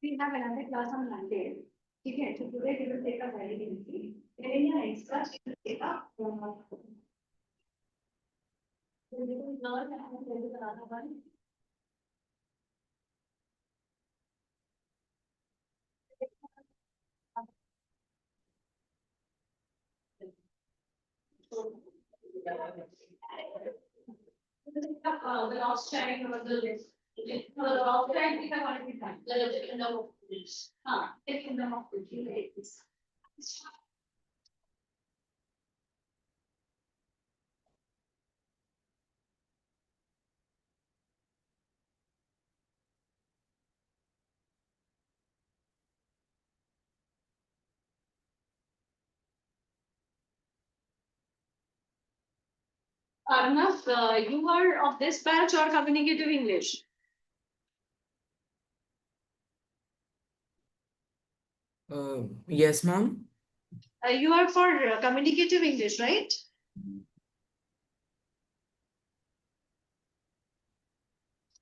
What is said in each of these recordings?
We have another class on Monday. Okay, so today we will take a validity. And in your next class, we will take a we will learn and there is another one. The last time was the list. The last time we have already done. The kingdom of this. The kingdom of this. Arnav, you are of this batch or communicative English? Yes, ma'am. You are for communicative English, right?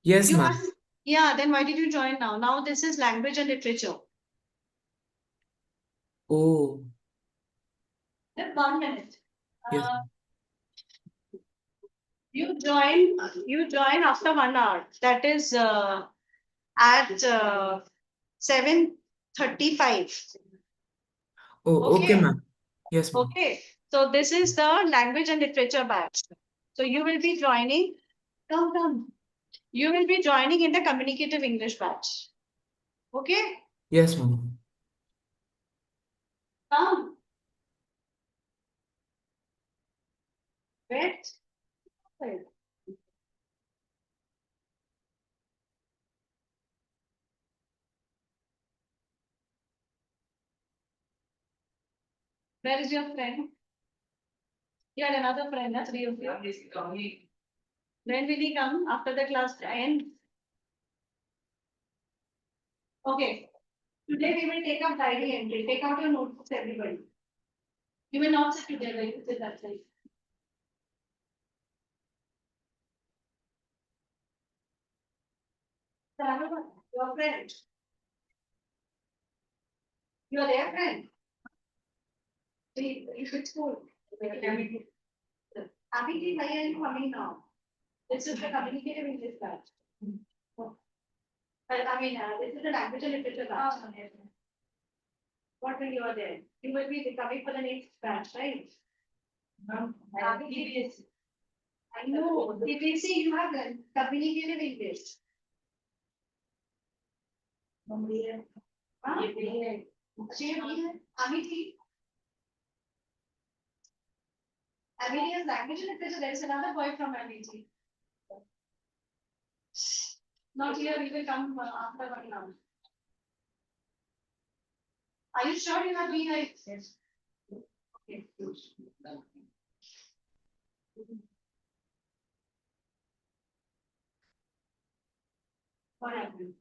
Yes, You ma'am. are, yeah, then why did you join now? Now this is language and literature. Oh, Just 1 minute. yes. You join after 1 hour. That is at 7:35. Oh, okay, Okay. ma'am. Yes, ma'am. Okay. So this is the language and literature batch. So you will be joining. Come. You will be joining in the communicative English batch. Okay. Yes, ma'am. Come. Wait. Where is your friend? You had another friend, that's 3 of you. When will he come? After the class ends? Okay. Today we will take up diary entry. Take out your notebooks, everybody. You will not sit together, you sit that side. The other one, your friend. You are their friend. You should school. Abhijit, why are you coming now? This is the communicative English batch. This is the language and literature batch. What will you are there? You will be coming for the next batch, right? Cbse. I know. Cbse, you have communicative English. Amity is language and literature. There is another boy from Amity. Not here, we will come after 1 hour. Are you sure you have been like? Yes. Okay. What happened?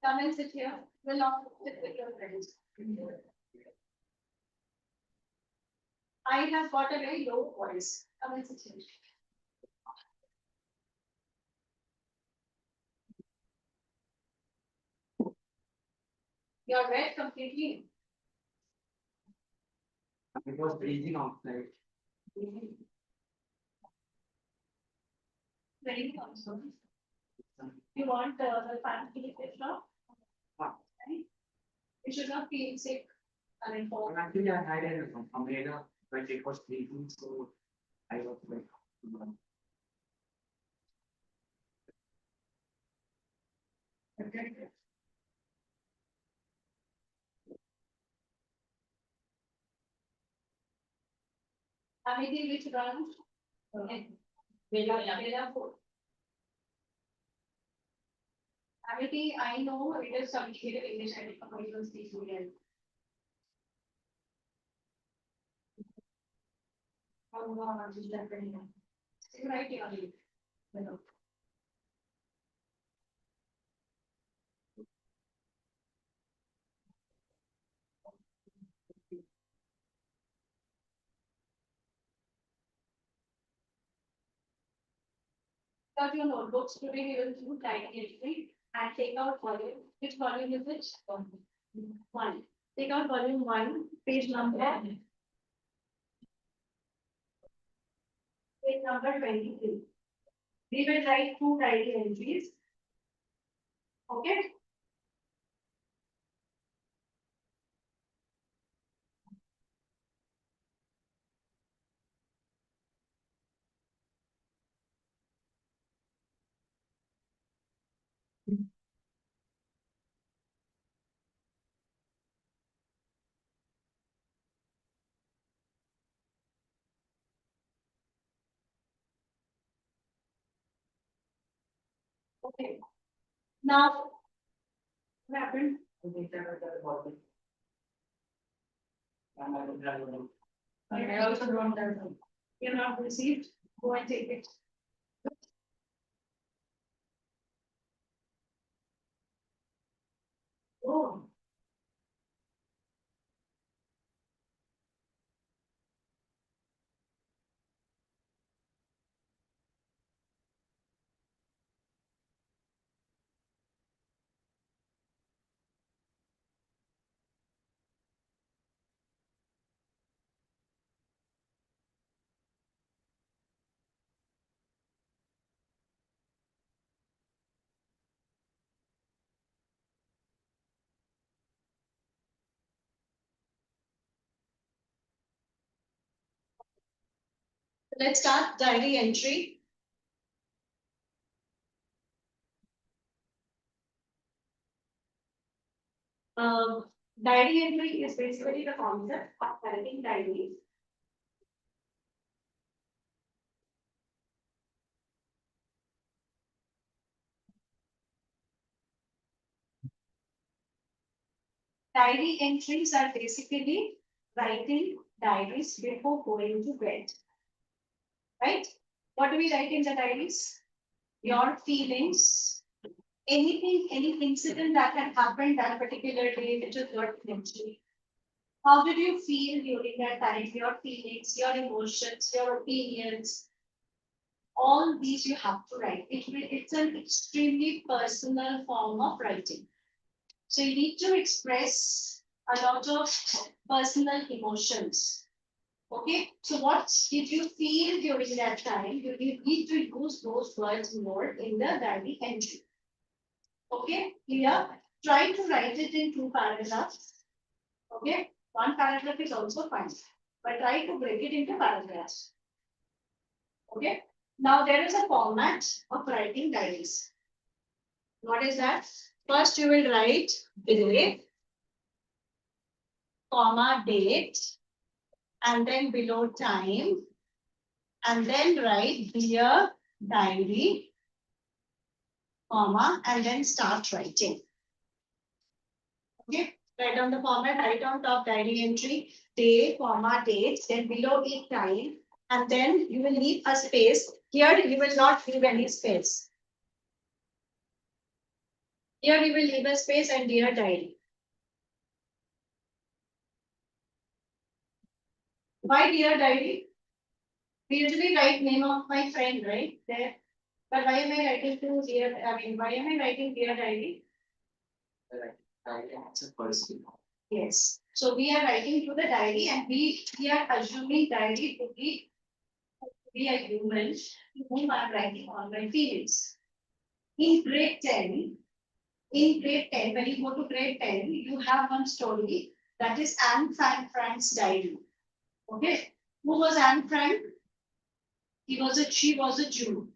Come and sit here. We'll not sit with your friends. I have got a very low voice. Come and sit here. You're wet completely. It was freezing outside. Very also. You want the fan to be fit now? Right? You should not feel sick. I mean, for Actually, I had an umbrella, but it was freezing, so I was like, okay. Amity, which round? Okay. Vela four. Amity, I know it is complicated English and commercial speaking. How long is that very long? Right here. Hello. Got your notebooks today, we will do time entry and take out volume. Which volume is it? One. Take out volume one, page number. Page number 23. We will write two tidy entries. Okay. Okay. Now, what happened? I also don't have them. You're not received. Go and take it. Oh. Let's start diary entry. Diary entry is basically the concept of writing diaries. Diary entries are basically writing diaries before going to bed. Right? What do we write in the diaries? Your feelings, anything, any incident that had happened that particular day, which is your entry. How did you feel during that time? Your feelings, your emotions, your opinions, all these you have to write. It's an extremely personal form of writing. So you need to express a lot of personal emotions. Okay, so what did you feel during that time? You need to use those words more in the diary entry. Okay, clear? Try to write it in 2 paragraphs. Okay, 1 paragraph is also fine, but try to break it into paragraphs. Okay, now there is a format of writing diaries. What is that? First, you will write day, comma, date, and then below time, and then write dear diary, comma, and then start writing. Okay, write down the format, write on top diary entry, day, comma, date, then below it time, and then you will leave a space. Here you will not leave any space. Here you will leave a space and dear diary. Why dear diary? We usually write name of my friend, right? There. But why am I writing to dear? I mean, why am I writing dear diary? It's a person. Yes. So we are writing to the diary and we are assuming diary to be a human to whom I am writing all my feelings. In grade 10, when you go to grade 10, you have one story that is Anne Frank's diary. Okay. Who was Anne Frank? She was a Jew.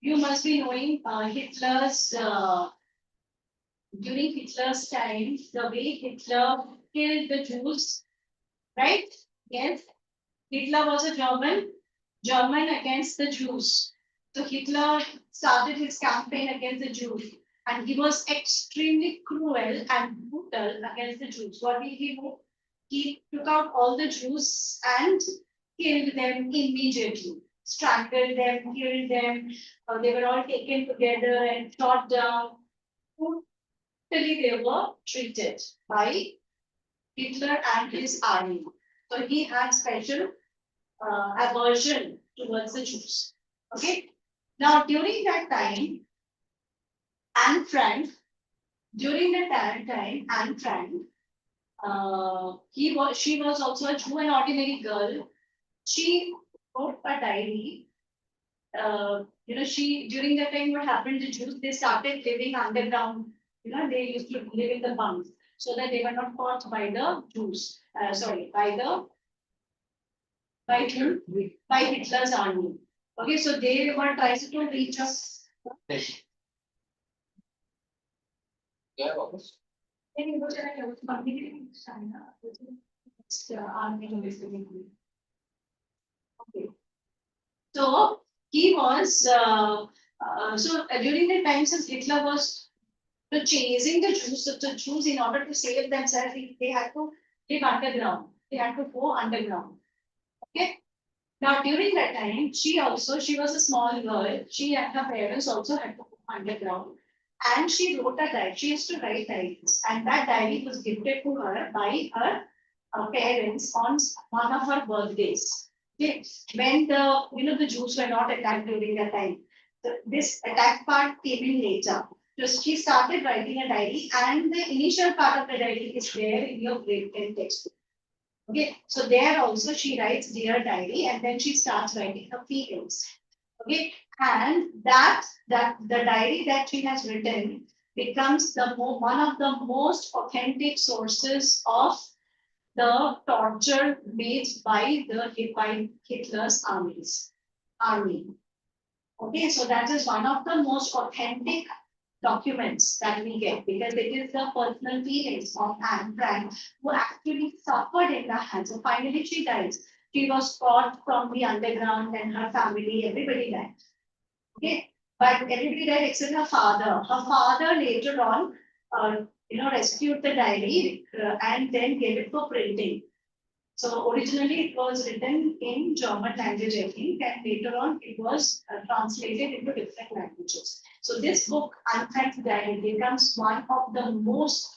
You must be knowing during Hitler's time, the way Hitler killed the Jews, right? Yes. Hitler was a German against the Jews. So Hitler started his campaign against the Jews, and he was extremely cruel and brutal against the Jews. What did he do? He took out all the Jews and killed them immediately. Strangled them, killed them. They were all taken together and shot down. Brutally they were treated by Hitler and his army. So he had special aversion towards the Jews. Okay. Now during that time, Anne Frank, Anne Frank, she was also a Jew, an ordinary girl. She wrote a diary. She during that time, what happened? The Jews they started living underground. They used to live in the bunks so that they were not caught by the Jews. Sorry, by whom? By Hitler's army. Okay, so they were trying to reach us. Yeah, August. Then you go to the communicating China, it's army basically. Okay. So he was during the time since Hitler was chasing the Jews, so the Jews in order to save themselves, they had to live underground. They had to go underground. Okay. Now during that time, she was a small girl. She and her parents also had to go underground. And she wrote a diary. She used to write diaries. And that diary was gifted to her by her parents on one of her birthdays. Okay. When the Jews were not attacked during that time. This attack part came in later. So she started writing a diary, and the initial part of the diary is there in your grade 10 textbook. Okay, so there also she writes dear diary, and then she starts writing her feelings. Okay, and that the diary that she has written becomes one of the most authentic sources of the torture made by Hitler's army. Okay, so that is one of the most authentic documents that we get because it is the personal feelings of Anne Frank who actually suffered in the hands. So finally she dies. She was caught from the underground and her family, everybody died. Okay, but everybody died except her father. Her father later on, rescued the diary and then gave it for printing. So originally it was written in German language, I think, and later on it was translated into different languages. So this book, Unfact Diary, becomes one of the most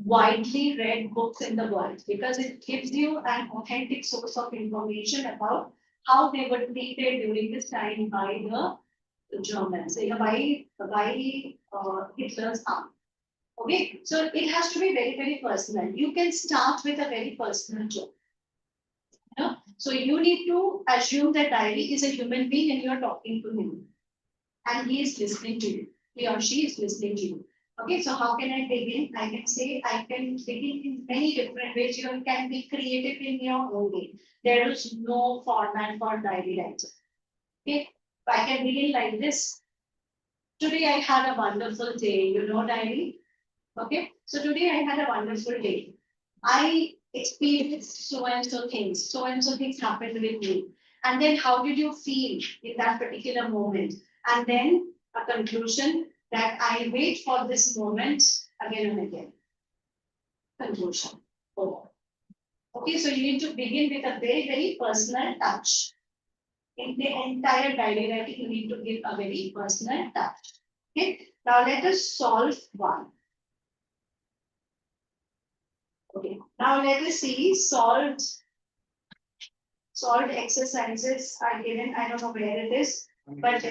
widely read books in the world because it gives you an authentic source of information about how they were treated during this time by the Germans, by Hitler's army. Okay, so it has to be very, very personal. You can start with a very personal joke. So you need to assume that diary is a human being and you're talking to him. And he is listening to you. He or she is listening to you. Okay, so how can I begin? I can say I can begin in many different ways. You can be creative in your own way. There is no format for diary writing. Okay, I can begin like this. Today I had a wonderful day, diary. Okay, so today I had a wonderful day. I experienced so and so things happened with me. And then how did you feel in that particular moment? And then a conclusion that I wait for this moment again and again. conclusion. Over. Okay, so you need to begin with a very, very personal touch. In the entire diary writing, you need to give a very personal touch. Okay, now let us solve one. Okay, now let us see solved exercises are given. I don't know where it is, but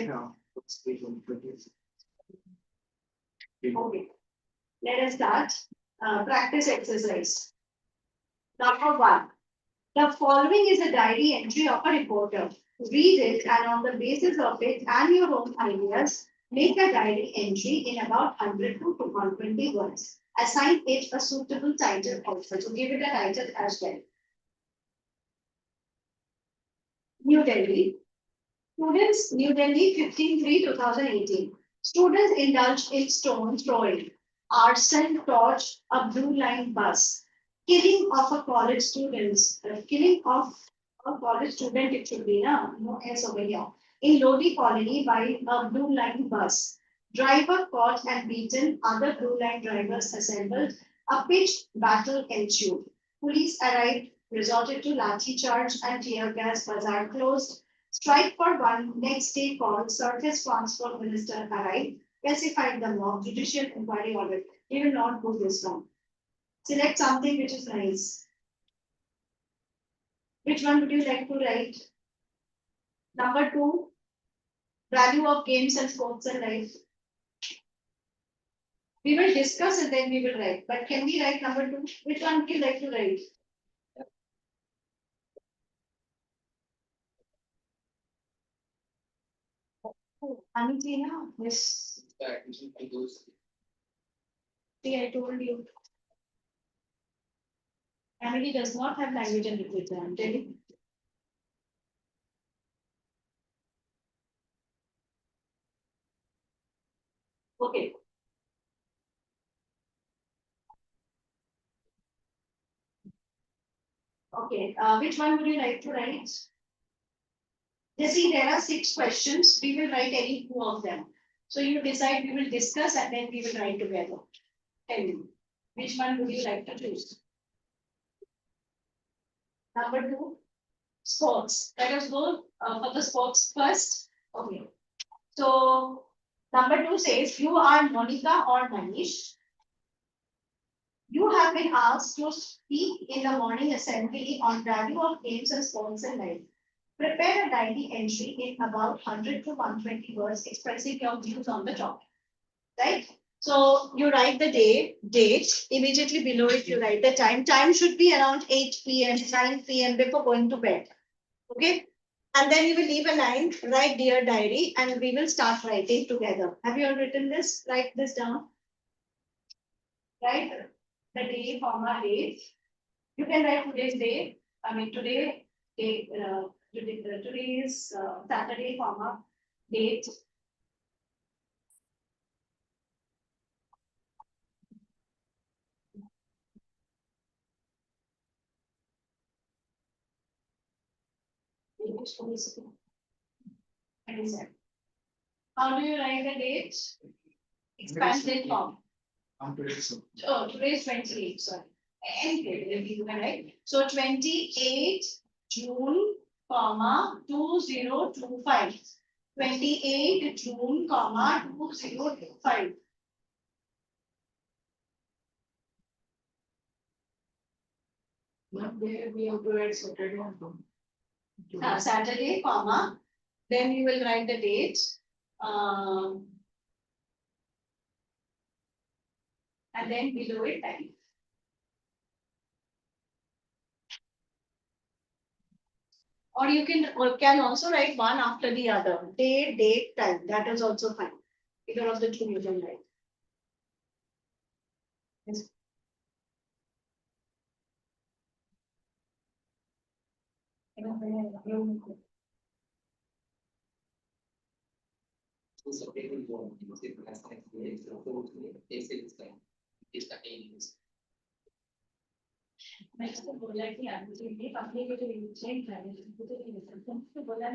okay, let us start. Practice exercise. Number one. The following is a diary entry of a reporter. Read it and on the basis of it and your own ideas, make a diary entry in about 100 to 120 words. Assign it a suitable title also. So give it a title as well. New Delhi. Students, New Delhi, 15/3/2018. Students indulged in stone throwing, arson torch, a blue line bus, killing of a college students, killing of a college student, it should be, no S over here, in Lodi colony by a blue line bus. Driver caught and beaten, other blue line drivers assembled, a pitched battle ensued. Police arrived, resorted to lathi charge and tear gas, bazaar closed. Strike for one, next day called, Surface Transport Minister arrived, specified the mob, judicial inquiry order. We will not do this one. Select something which is nice. Which one would you like to write? Number two, value of games and sports in life. We will discuss and then we will write. But can we write number two? Which one would you like to write? Anita, yes. See, I told you. Family does not have language and literature. I'm telling you. Okay. Okay. Which one would you like to write? You see, there are 6 questions. We will write any 2 of them. So you decide, we will discuss and then we will write together. Tell me, which one would you like to choose? Number 2, sports. Let us go for the sports first. Okay. So number 2 says, you are Monica or Manish. You have been asked to speak in the morning assembly on value of games and sports in life. Prepare a diary entry in about 100 to 120 words expressing your views on the topic. Right? So you write the date, immediately below it you write the time. Time should be around 8 p.m., 9 p.m. before going to bed. Okay? And then you will leave a line, write dear diary, and we will start writing together. Have you all written this? Write this down. Write the day, comma, date. You can write today's day. I mean today, today is Saturday, comma, date. How do you write the date? Expanded form. Oh, today is 28, sorry. Anyway, you can write. So 28 June, comma, 2025. 28 June, comma, 2025. We have to write Saturday. Saturday, comma, then you will write the date. And then below it time. Or you can also write one after the other. Day, date, time. That is also fine. Either of the two you can write. Yes. Next तो बोला कि आपने अपने के जो intent है वो तो नहीं है तो बोला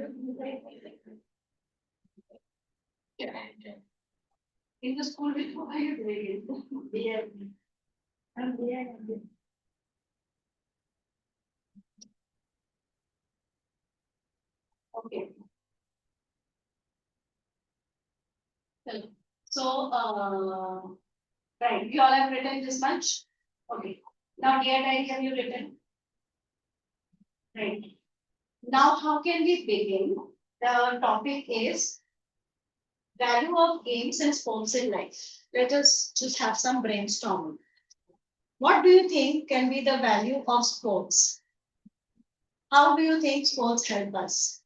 in the school with who are you doing it? Yeah. Okay. So, right, you all have written this much? Okay. Now, dear diary, have you written? Right. Now, how can we begin? The topic is value of games and sports in life. Let us just have some brainstorming. What do you think can be the value of sports? How do you think sports help us?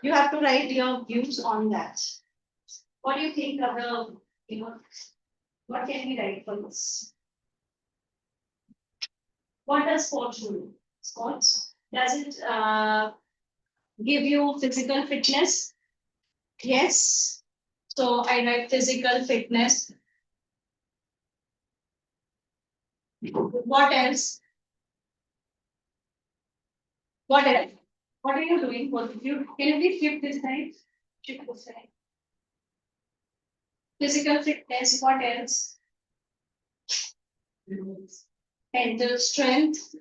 You have to write your views on that. What do you think of the, what can we write for this? What does sports do? Sports, does it give you physical fitness? Yes. So I write physical fitness. What else? What else? What are you doing? Both of you? Can you please shift this side? Shift this side. Physical fitness. What else? Mental strength.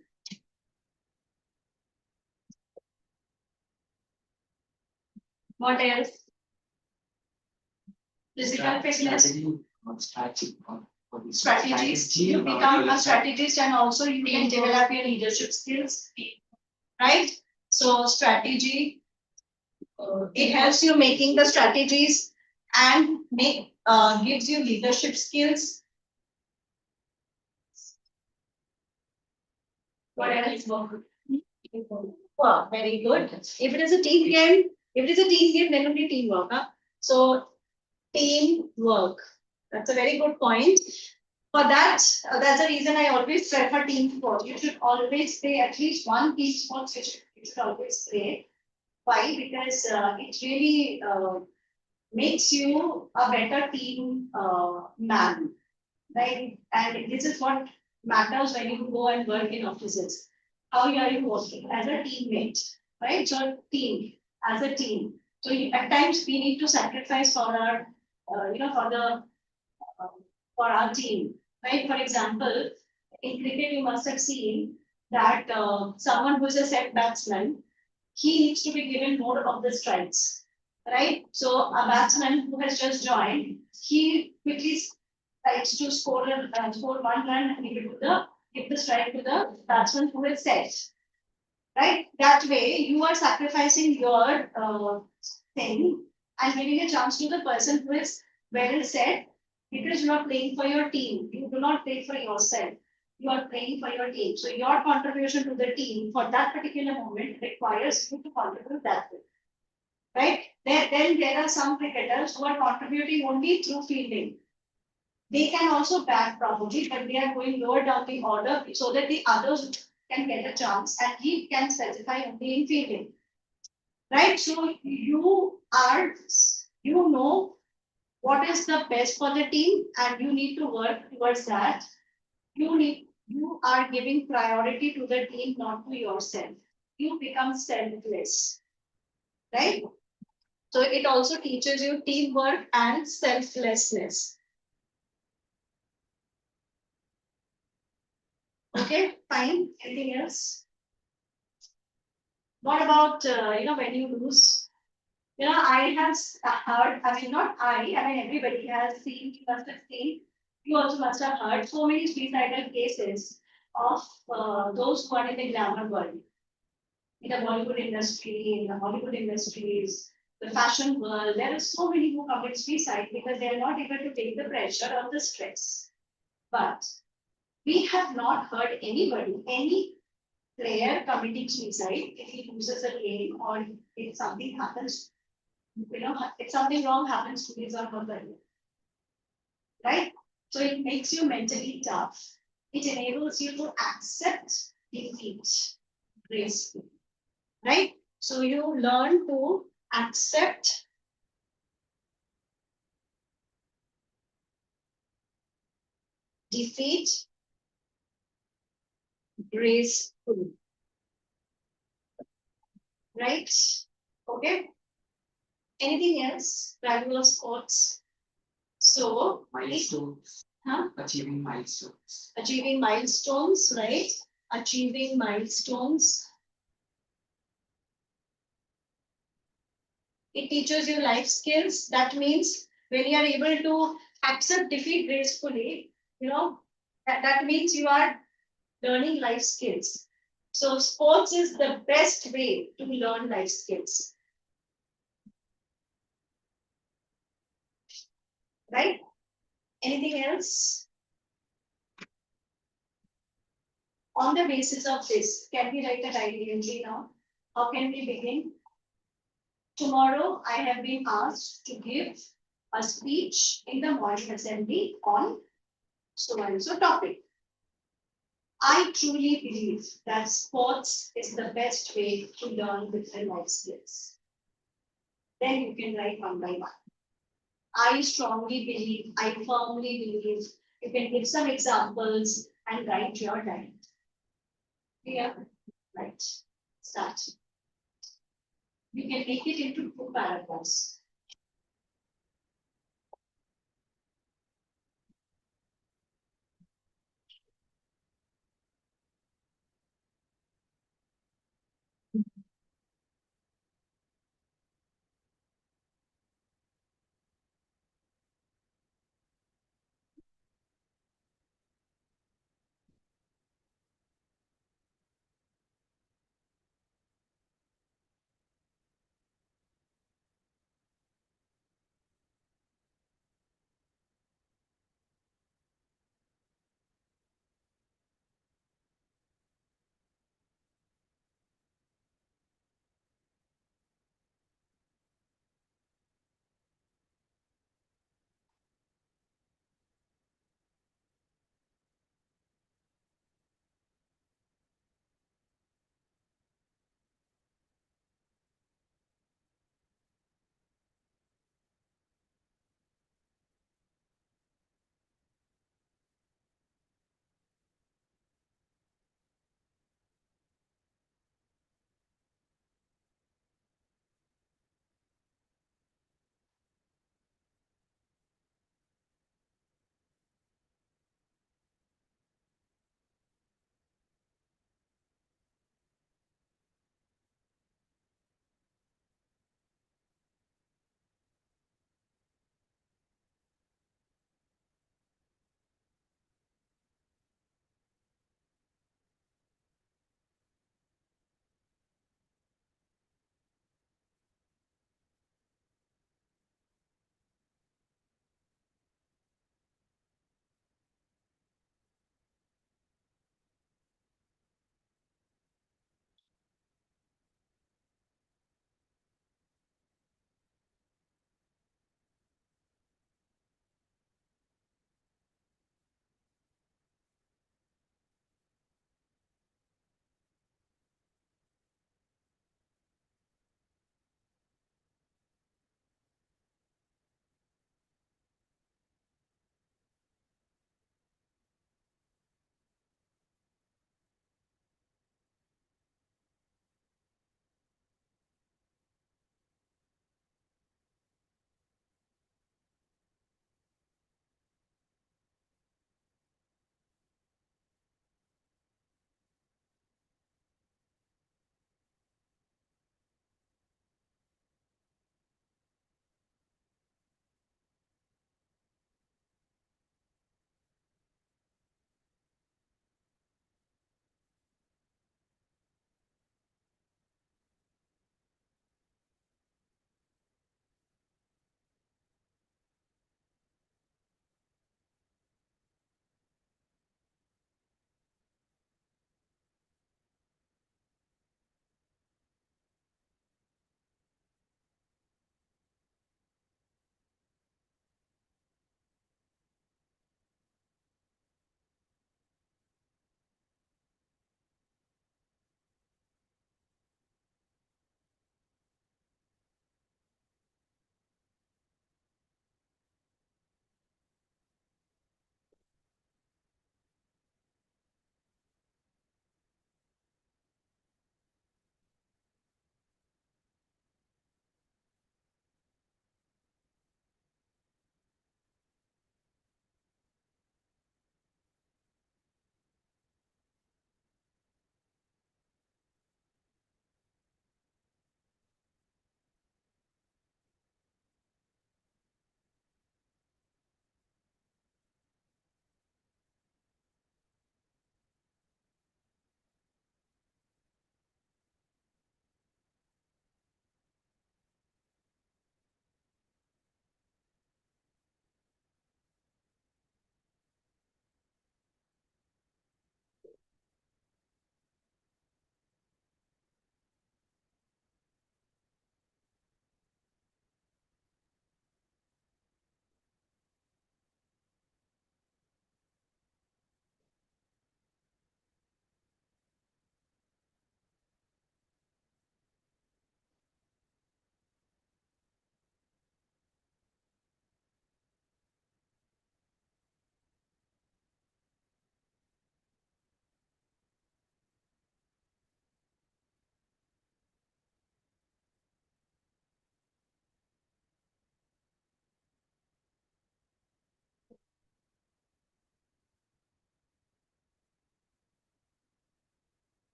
What else? Physical fitness. Strategies. You become a strategist and also you can develop your leadership skills. Right? So strategy, it helps you making the strategies and gives you leadership skills. What else? Wow, very good. If it is a team game, then only teamwork. Huh? So teamwork. That's a very good point. For that, that's the reason I always prefer team sport. You should always play at least one team sport. You should always play. Why? Because it really makes you a better team man, right? And this is what matters when you go and work in offices. How are you working as a teammate, right? So team, as a team. So at times we need to sacrifice for our, for the for our team, right? For example, in cricket you must have seen that someone who is a set batsman, he needs to be given more of the strikes, right? So a batsman who has just joined, he quickly tries to score one run and give the strike to the batsman who is set, right? That way, you are sacrificing your thing and giving a chance to the person who is well set because you are playing for your team. You do not play for yourself. You are playing for your team. So your contribution to the team for that particular moment requires you to contribute that way. Right? Then there are some cricketers who are contributing only through fielding. They can also bat probably, but they are going lower down the order so that the others can get a chance and he can specify only in fielding. Right? So you know what is the best for the team and you need to work towards that. You are giving priority to the team, not to yourself. You become selfless. Right? So it also teaches you teamwork and selflessness. Okay, fine. Anything else? What about when you lose? I have heard. I mean, not I mean, everybody has seen. You must have seen. You also must have heard so many suicidal cases of those who are in the glamour world, in the Bollywood industry, in the Hollywood industries, the fashion world. There are so many who commit suicide because they are not able to take the pressure or the stress. But we have not heard any player committing suicide if he loses a game or if something happens, if something wrong happens to his or her career. Right? So it makes you mentally tough. It enables you to accept defeat gracefully. Right? So you learn to accept defeat gracefully. Right? Okay. Anything else? Value of sports. So, Milestone. Huh? Achieving milestones. Achieving milestones, right? Achieving milestones. It teaches you life skills. That means when you are able to accept defeat gracefully, that means you are learning life skills. So sports is the best way to learn life skills, right? Anything else? On the basis of this, can we write a diary entry now? How can we begin? Tomorrow, I have been asked to give a speech in the morning assembly on so and so topic. I truly believe that sports is the best way to learn different life skills. Then you can write one by one. I strongly believe, I firmly believe, you can give some examples and write your diary. Yeah, right. Start. You can make it into 2 paragraphs.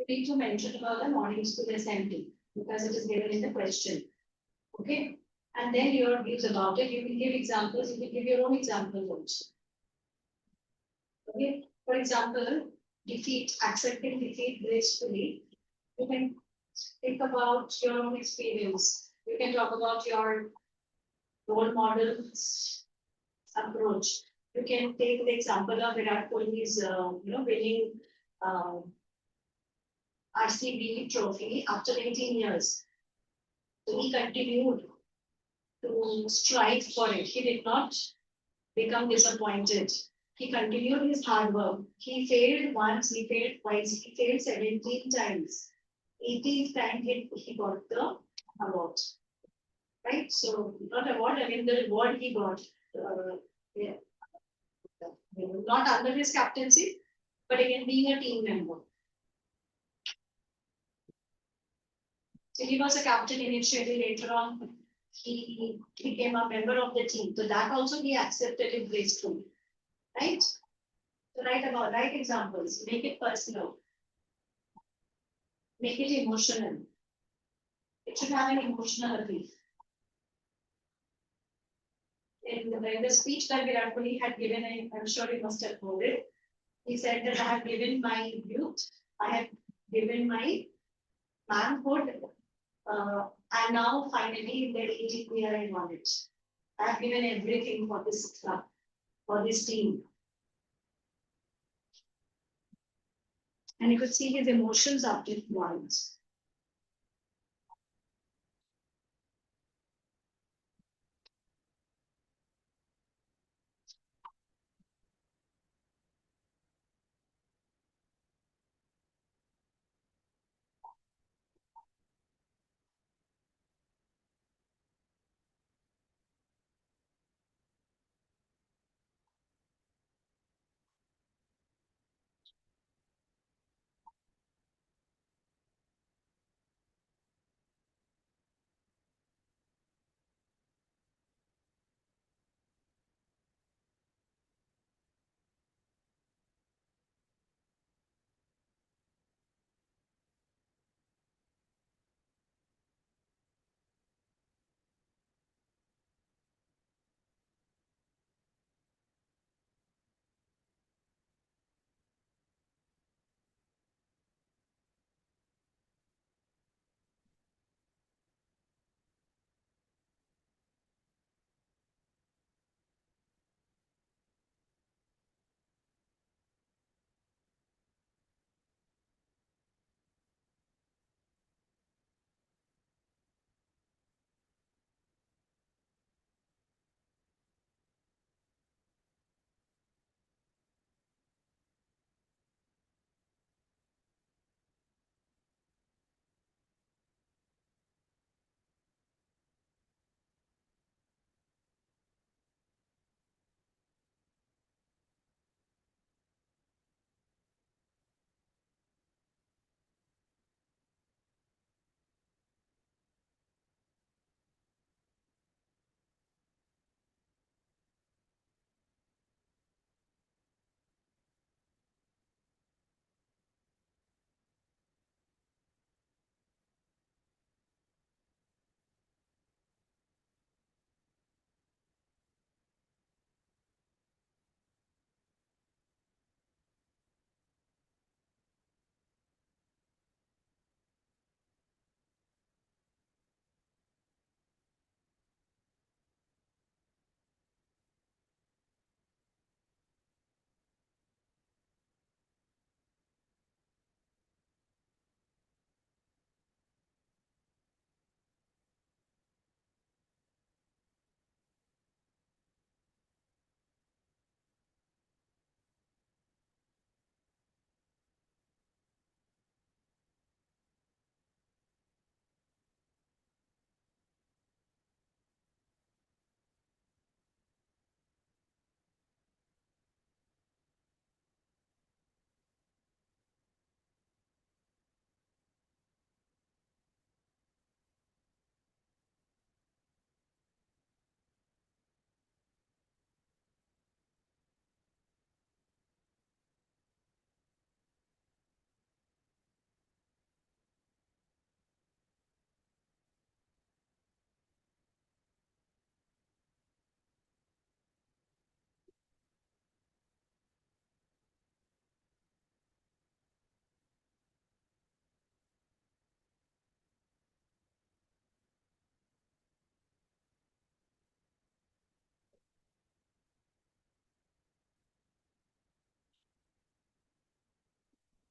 you need to mention about the morning school assembly because it is given in the question. Okay. And then your views about it. You can give examples. You can give your own examples also. Okay. For example, defeat, accepting defeat gracefully. You can think about your own experience. You can talk about your role models approach. You can take the example of Virat Kohli's, winning RCB trophy after 18 years. So he continued to strive for it. He did not become disappointed. He continued his hard work. He failed once, he failed twice, he failed 17 times. 18th time he got the award. Right? So not award, I mean the reward he got. Yeah, not under his captaincy, but again being a team member. So he was a captain initially, later on he became a member of the team. So that also he accepted it gracefully. Right? So write examples, make it personal, make it emotional. It should have an emotional appeal. In the speech that Virat Kohli had given, I'm sure you must have heard it. He said that I have given my youth, I have given my manhood, and now finally in the 18th year I won it. I have given everything for this club, for this team. And you could see his emotions after he won.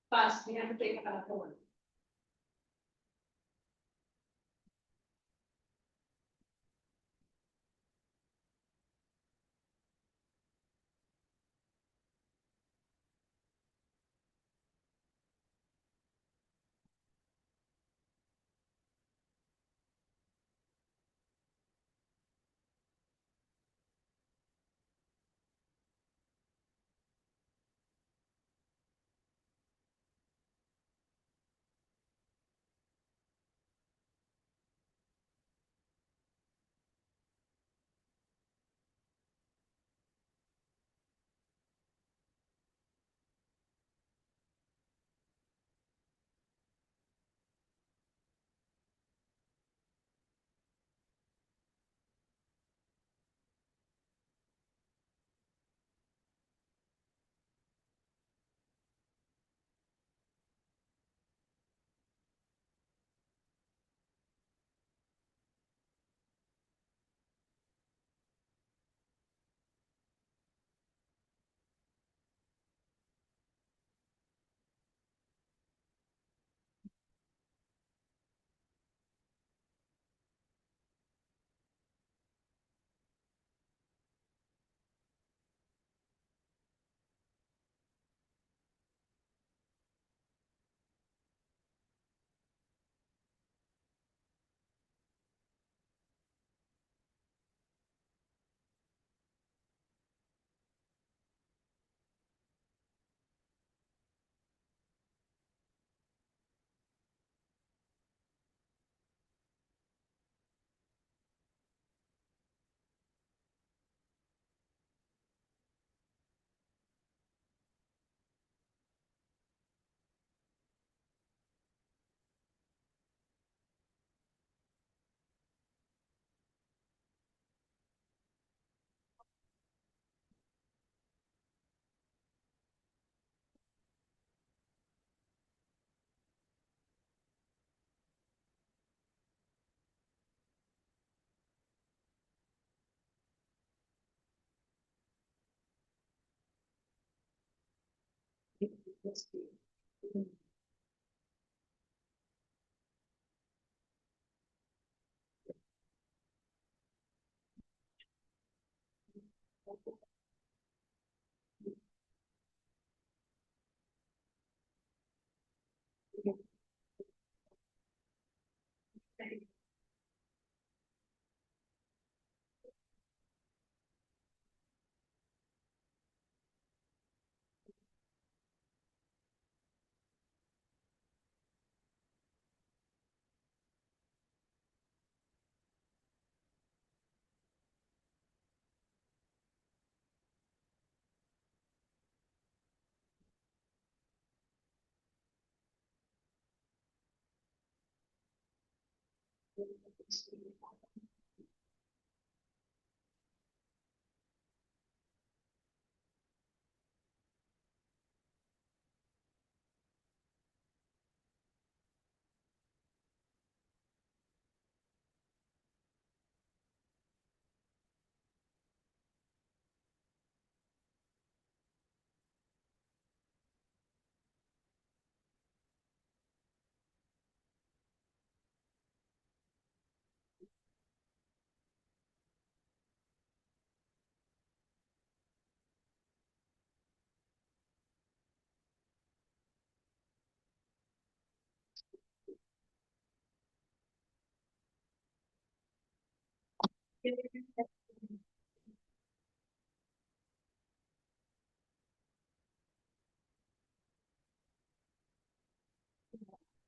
Fast, we have to take another one.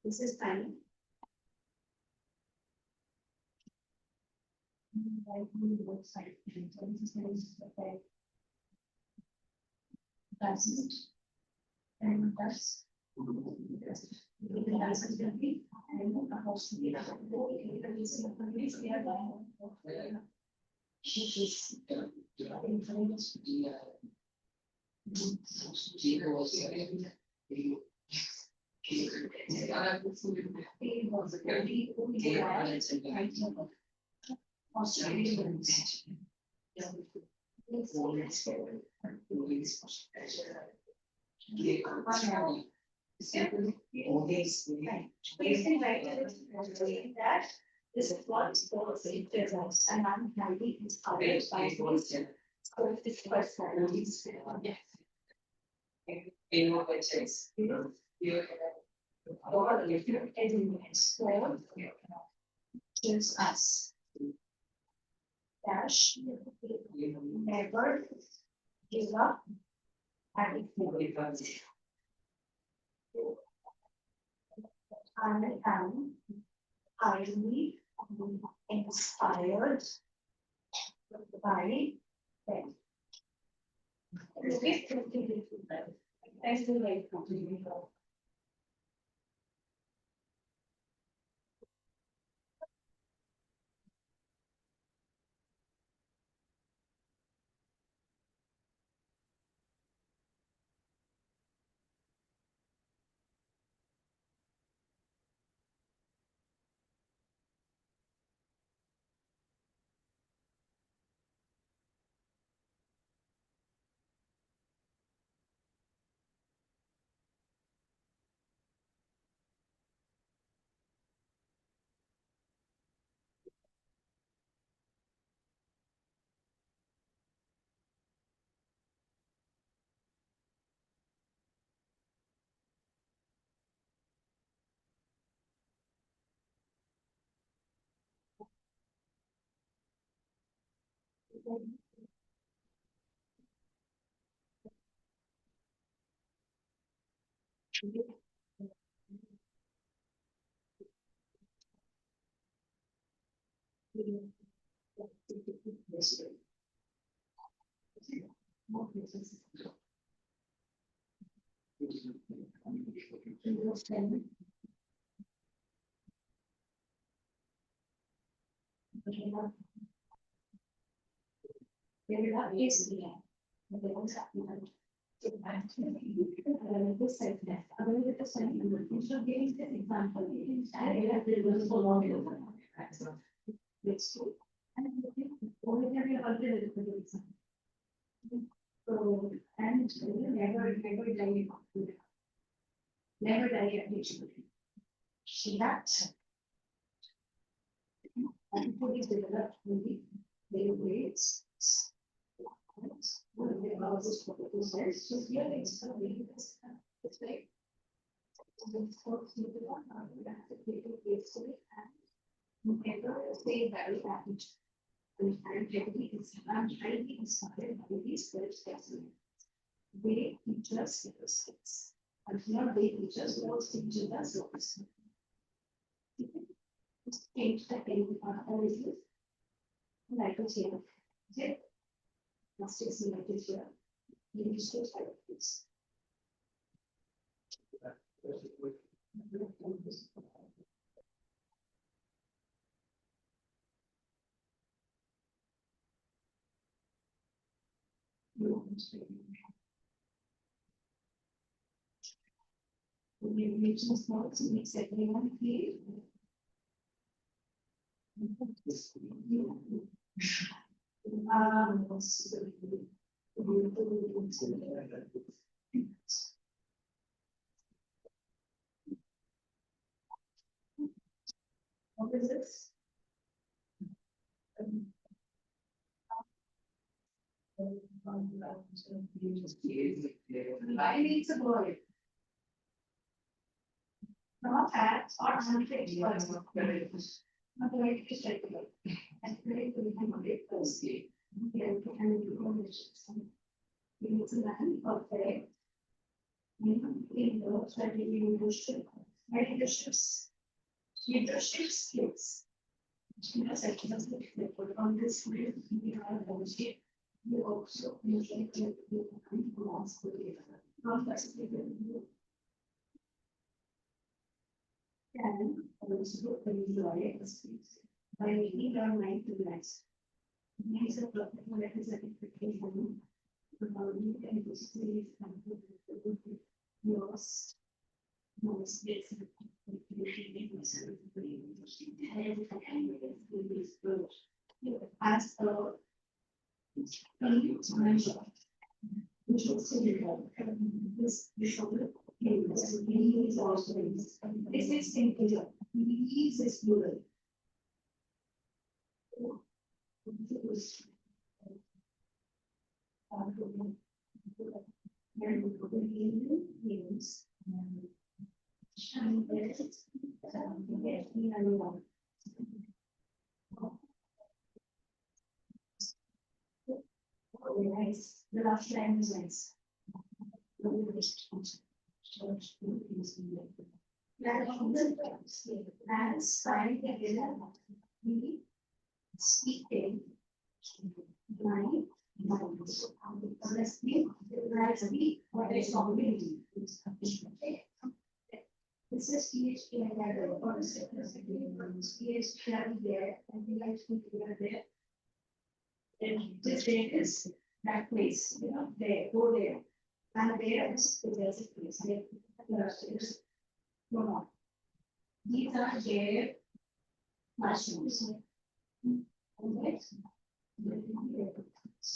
This is time. That's it. And that's. Placing right that this is what sports represents, and I'm highly inspired by this personalities. In which is, or if you're elements, gives us dash, never give up, and I am highly inspired by them. Thanks to the So, and never die at she that's and put it developed movie, they grades. It's like never say very happy. And I'm highly inspired by these words. They teach us skills. And here they teach us what teach us skills. Change the thing analysis. Like a chain. Must is like here. You need to start this. We mention sports makes everyone feel. What is this? I need a boy. Not at or unfit, but not very difficult. And very good and great first year. And we need to learn of the in the study leadership skills. Because I can put on this way, we are also you also usually get the last not and also enjoy experience by making our mind to relax. These are what is an expectation about you and the space and yours. Most basic as a measure, which also this Please also is. This is singular. Please is plural. Means nice. The last line is nice. As I we speaking my honestly, honestly, what I saw really is this is PhD and I don't want to say PhD there and we like to be there. And this day is that place, you know, there, go there. And there is the desert place, there, there's no more. These are their mushrooms. Okay.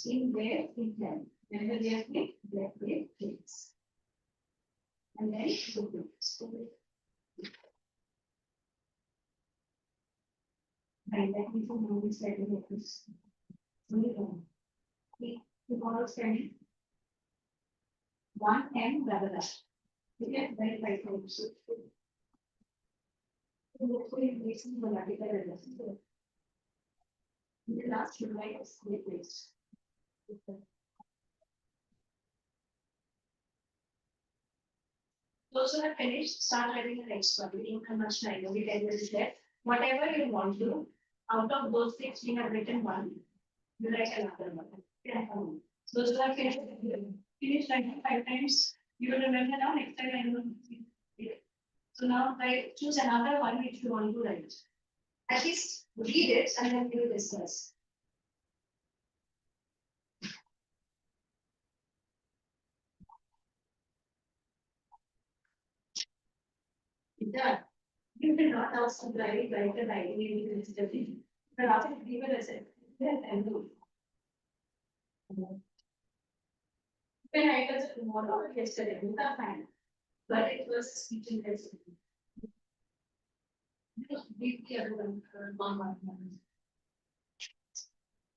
In there, in them. Whenever they are big, they are pigs. And then and let me know this like this. We follow spending 1 M rather. We get very right from so hopefully making the radical and the last July is replaced. Those who have finished, start writing the next one. We don't have much time. We tell you that whatever you want to, out of those six, we have written one. You write another one. Yeah. Those who have finished writing 5 times, you will remember now. Next time I will. So now I choose another one which you want to write. At least read it and then we will discuss. Yeah. You cannot ask to write a writing in this study. But after we will accept that and do. When I was tomorrow or yesterday, we can't find. But it was speaking as deeply everyone one.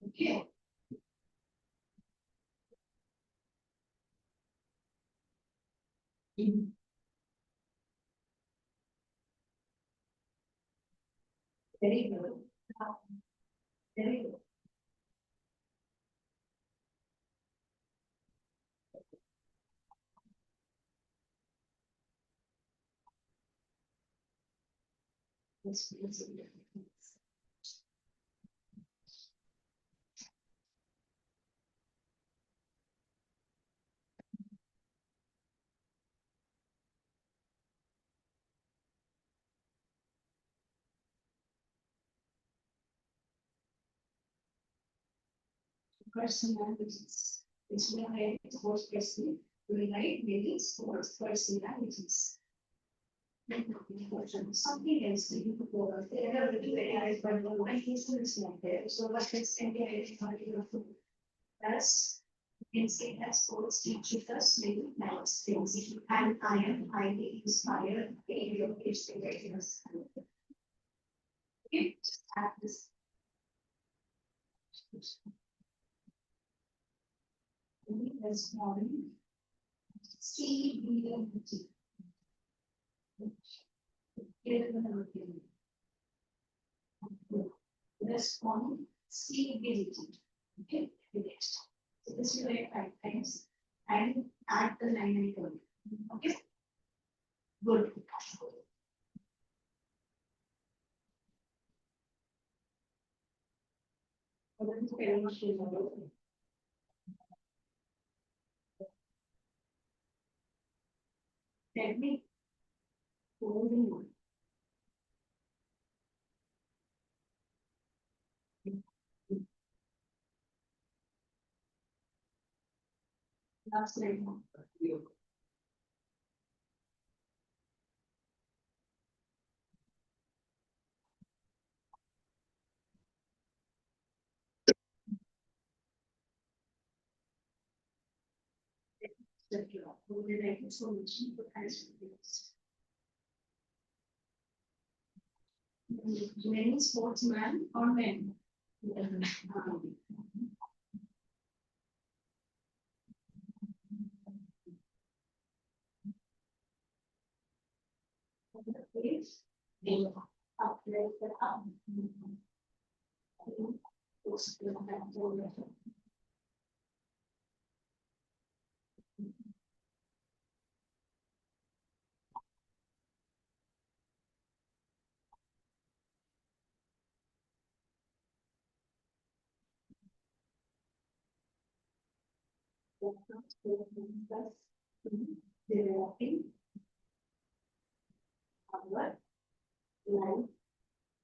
Okay. Very good. Very good. Yes, yes, yes. Personalities. It's when I sports person, relate maybe sports personalities. Something else to do for they are very high, but my case is not there. So what is as you can say that sports teaches us many nice things. And I am highly inspired in your experience. Okay, just have this. This morning, Cbse. This morning, Cbse. Okay, next. So this will write 5 times and add the line item. Okay, good. Tell me. Last line. So much. Many sportsmen or men. Developing our life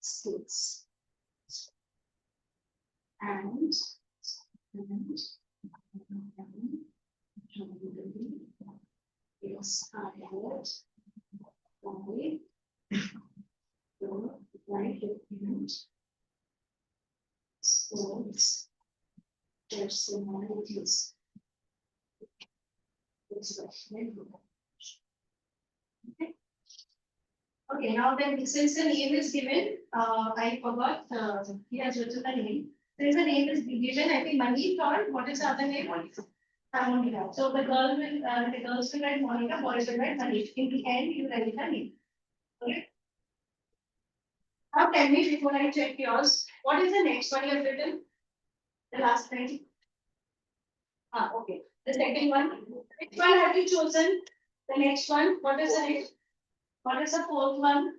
skills and yes, I heard by the right document sports personalities. Okay, now then since the name is given, I forgot, he has written the name. Since the name is given, I think Mani thought, what is the other name? Monica. So the girls will write Monica, boys will write Mani. In the end, you write the name. Okay. Now tell me before I check yours, what is the next one you have written? The last thing. Okay. The second one, which one have you chosen? The next one, what is the next? What is the fourth one?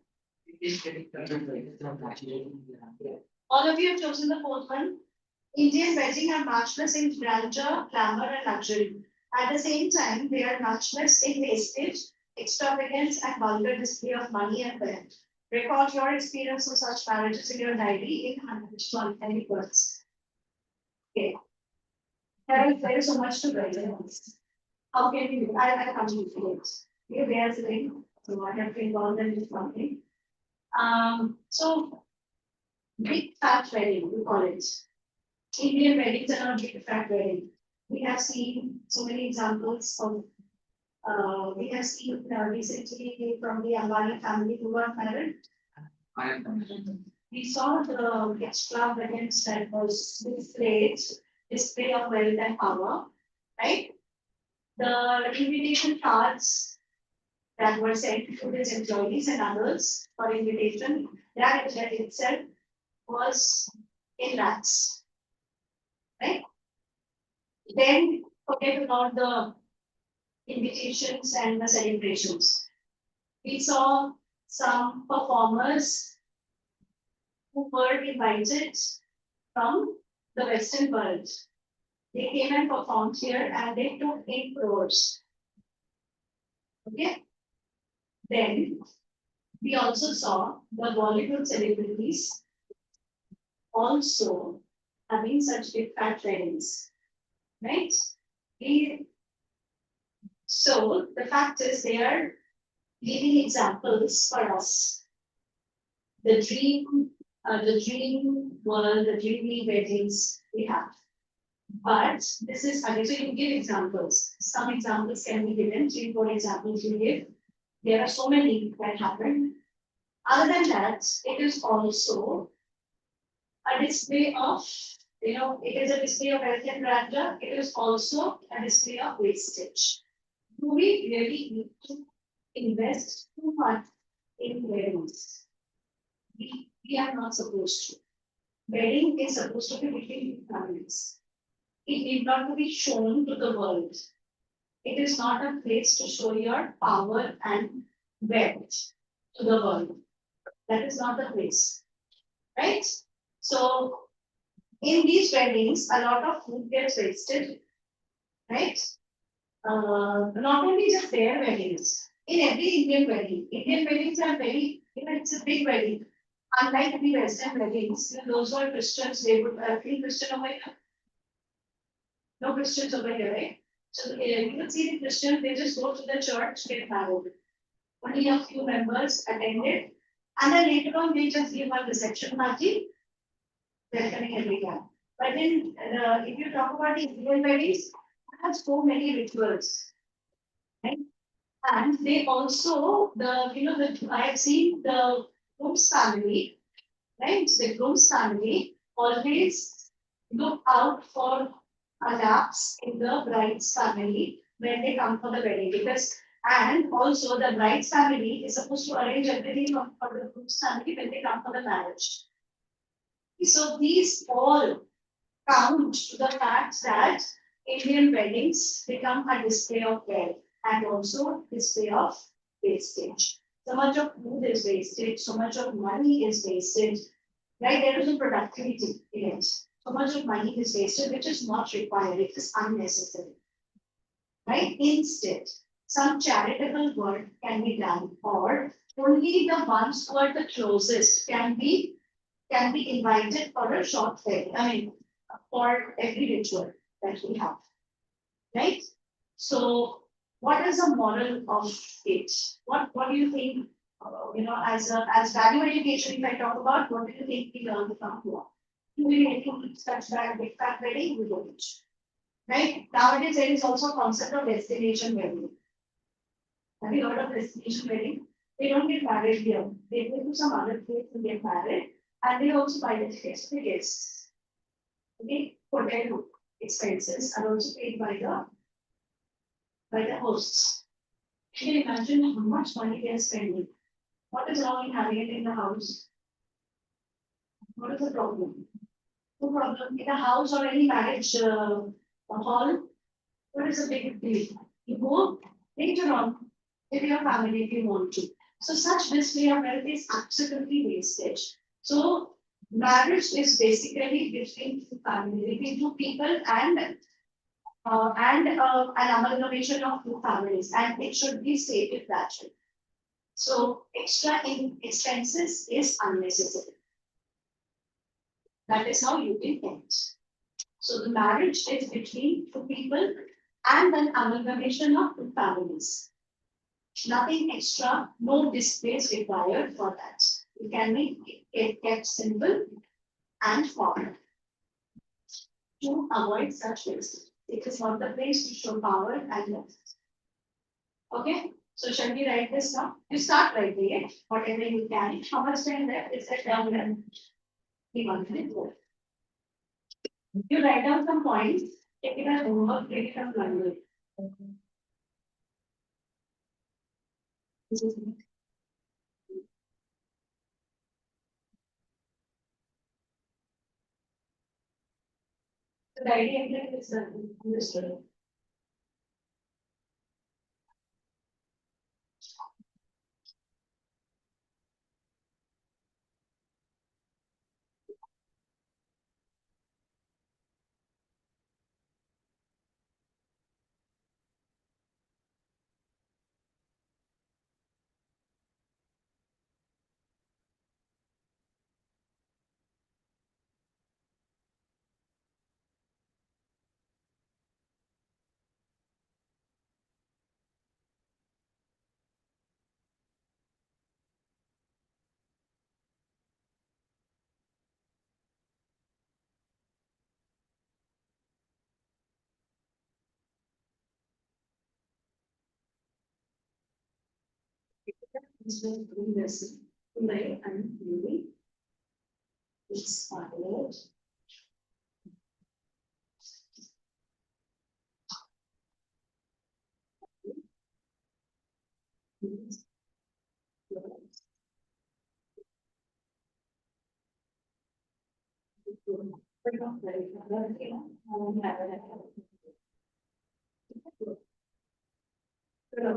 All of you have chosen the fourth one. Indian weddings are matchless in grandeur, glamour, and luxury. At the same time, they are matchless in wastage, extravagance, and vulgar display of money and wealth. Record your experience of such marriages in your diary in 120 words. Okay. There is so much to write. How can you do? I come to you. Okay, there's a link. So I have been involved in this something. So big fat wedding, we call it. Indian weddings are not big fat wedding. We have seen so many examples of. We have seen recently from the Ambani family who got married. We saw the extra weddings that was displayed, display of wealth and power, right? The invitation cards that were sent to his employees and others for invitation, that itself was in lakhs, right? Then forget about the invitations and the celebrations. We saw some performers who were invited from the Western world. They came and performed here and they took in crores. Okay. Then we also saw the Bollywood celebrities also having such big fat weddings, right? So the fact is they are giving examples for us. The dream world, the dreamy weddings we have. But this is again, so you give examples. Some examples can be given, 3-4 examples you give. There are so many that happen. Other than that, it is also a display of, it is a display of wealth and grandeur. It is also a display of wastage. Do we really need to invest too much in weddings? We are not supposed to. Wedding is supposed to be between families. It need not to be shown to the world. It is not a place to show your power and wealth to the world. That is not the place, right? So, in these weddings, a lot of food gets wasted, right? Not only just their weddings, in every Indian weddings are very, it's a big wedding. Unlike the Western weddings, those who are Christians, they would feel Christian over here. No Christians over here, right? So you can see the Christians, they just go to the church, get married. Only a few members attended, and then later on they just give a reception party, welcoming everyone. But then, if you talk about the Indian weddings, it has so many rituals, right? And they also, I have seen the groom's family, right? The groom's family always look out for a lapse in the bride's family when they come for the wedding because and also the bride's family is supposed to arrange everything for the groom's family when they come for the marriage. So these all count to the fact that Indian weddings become a display of wealth and also display of wastage. So much of food is wasted, so much of money is wasted, right? There is no productivity in it. So much of money is wasted, which is not required, it is unnecessary, right? Instead, some charitable work can be done, or only the ones who are the closest can be invited for a short wedding. I mean, for every ritual that we have, right? So, what is the moral of it? What do you think? As value education, if I talk about, what do you think we learn from here? Do we need to teach such that big fat wedding? We don't. Right? Nowadays, there is also a concept of destination wedding. Have you heard of destination wedding? They don't get married here. They go to some other place and get married, and they also buy the tickets for the guests. Okay, hotel expenses are also paid by the hosts. You can imagine how much money they are spending. What is wrong in having it in the house? What is the problem? No problem in a house or any marriage hall. What is the big deal? You go later on with your family if you want to. So such display of wealth is absolutely wastage. So marriage is basically between two families, between two people and an amalgamation of two families, and it should be stated that way. So extra expenses is unnecessary. That is how you can end. So the marriage is between two people and an amalgamation of two families. Nothing extra, no displays required for that. It can be kept simple and formal to avoid such wastage. It is not the place to show power and wealth. Okay, so shall we write this now? You start writing it, whatever you can. How much time left? Is it down there? 1 minute. You write down some points, take it as homework, take it as language. The idea here is understood. This will bring this to my and maybe expired.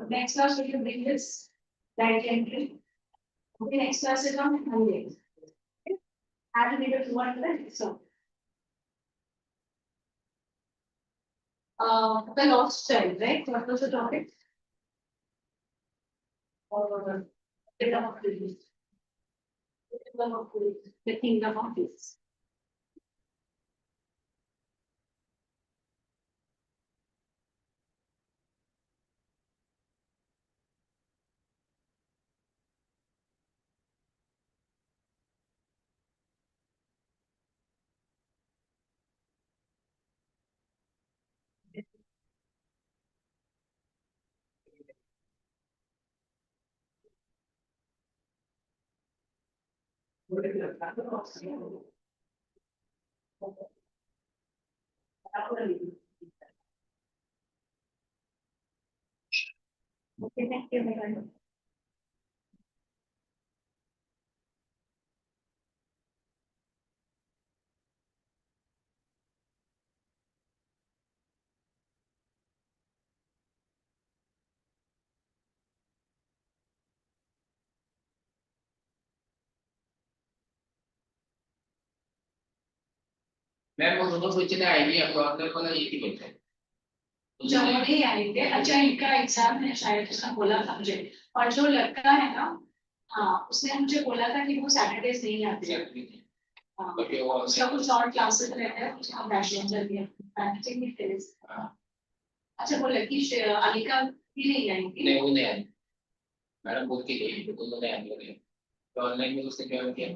Next class, we can bring this right entry. Okay, next class is on Monday. Add a little to one left. So, the lost child, right? What was the topic? Or kingdom of peace. Kingdom of peace. The kingdom of peace. Okay, thank you. Ma'am वो दोनों सोचने आएगी अब doctor को ना एक ही बोलते हैं जब वो नहीं आएंगे, अच्छा इनका एग्जाम है शायद, उसने बोला था मुझे। और जो लड़का है ना, हाँ उसने मुझे बोला था कि वो सैटरडेज नहीं आते हैं। हाँ, क्योंकि वो उसका कुछ और क्लासेस रहता है, कुछ हम बैचलर चल रही है, पैकेजिंग में फिर अच्छा वो लड़की अलिका भी नहीं आएंगी। नहीं वो नहीं आई मैडम बोल के गई दोनों नहीं आई तो ऑनलाइन में उसने क्या किया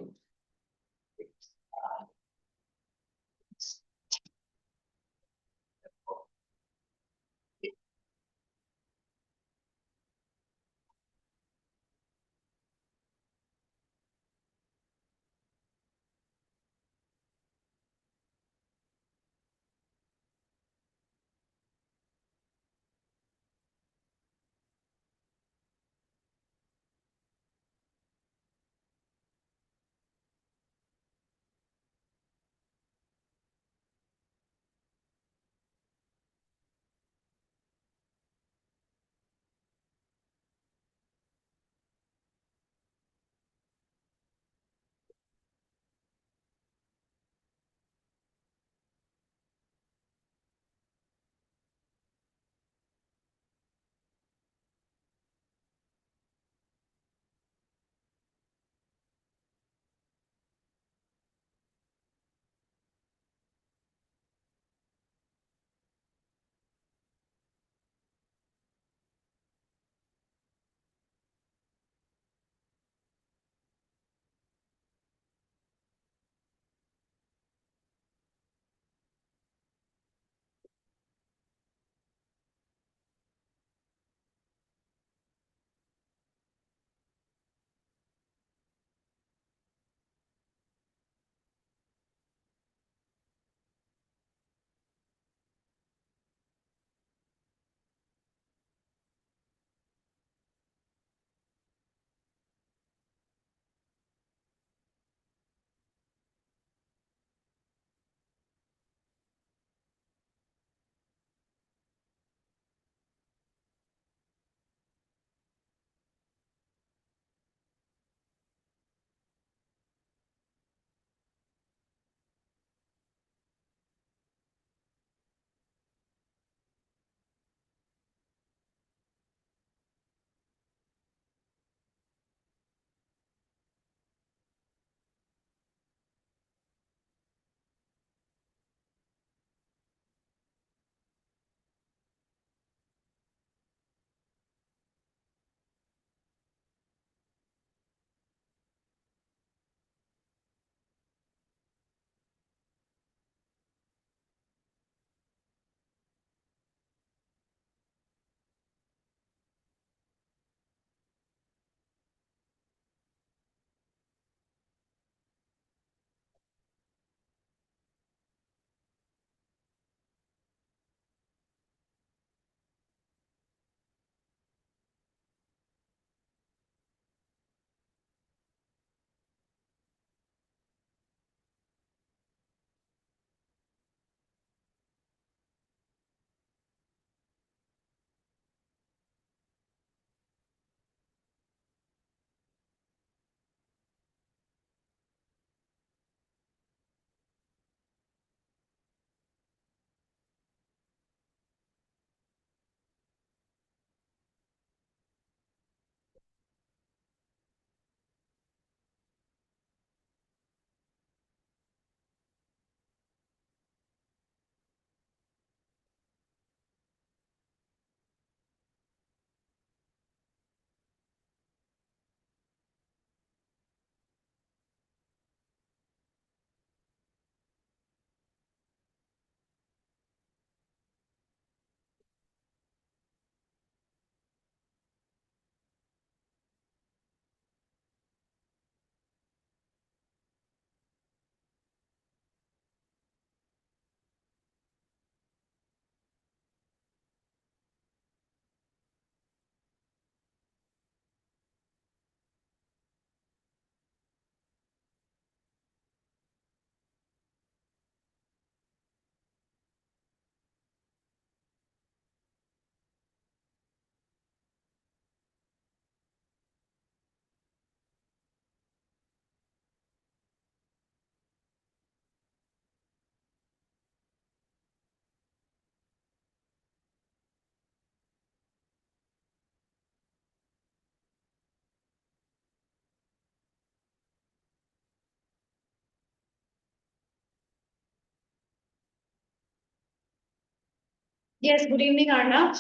Yes, good evening, Arnav.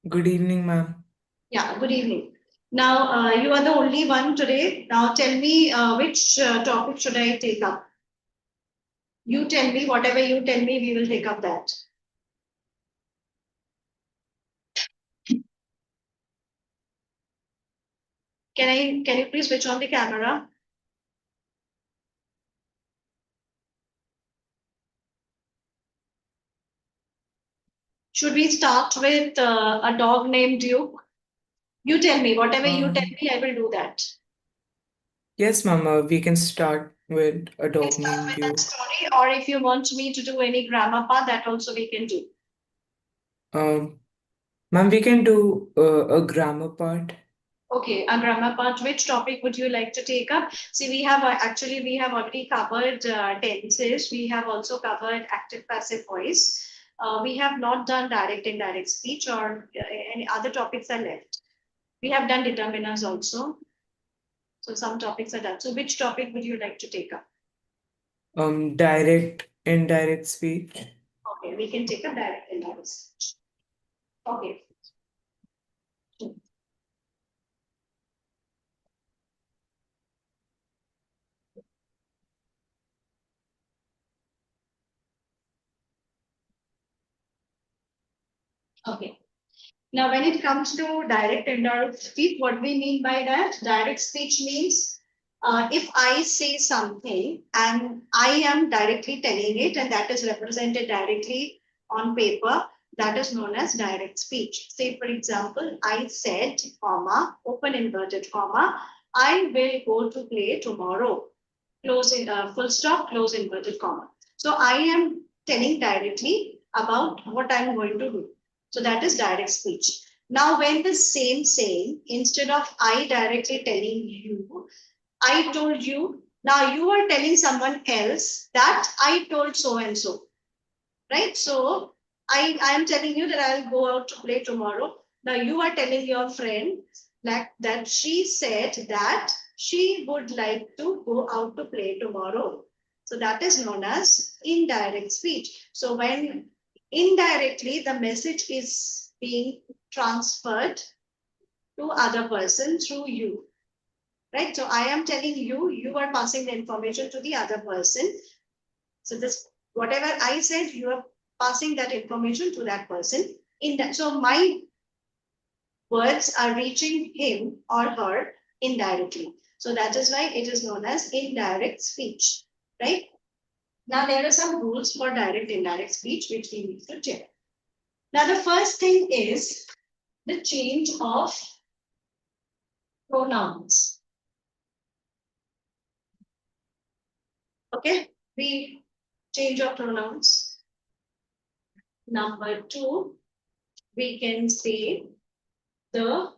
Good evening, ma'am. Yeah, good evening. Now, you are the only one today. Now, tell me which topic should I take up? You tell me, whatever you tell me, we will take up that. Can you please switch on the camera? Should we start with a dog named Duke? You tell me, whatever you tell me, I will do that. Yes, ma'am. We can start with a We can dog start named with that Duke. story, or if you want me to do any grammar part, that also we can do. Ma'am, we can do a grammar part. Okay, a grammar part. Which topic would you like to take up? See, we have actually we have already covered tenses. We have also covered active passive voice. We have not done direct indirect speech or any other topics are left. We have done determiners also. So some topics are done. So which topic would you like to take up? Direct, indirect speech. Okay, we can take up direct indirect speech. Okay. Okay. Now, when it comes to direct indirect speech, what we mean by that? Direct speech means if I say something and I am directly telling it and that is represented directly on paper, that is known as direct speech. Say, for example, I said, comma, open inverted comma, I will go to play tomorrow. Close in, full stop, close inverted comma. So I am telling directly about what I'm going to do. So that is direct speech. Now, when the same saying, instead of I directly telling you, I told you, now you are telling someone else that I told so and so, right? So I am telling you that I'll go out to play tomorrow. Now you are telling your friend that she said that she would like to go out to play tomorrow. So that is known as indirect speech. So when indirectly the message is being transferred to other person through you, right? So I am telling you, you are passing the information to the other person. So this, whatever I said, you are passing that information to that person. In that, so my words are reaching him or her indirectly. So that is why it is known as indirect speech, right? Now there are some rules for direct indirect speech which we need to check. Now the first thing is the change of pronouns. Okay, we change of pronouns. Number two, we can say the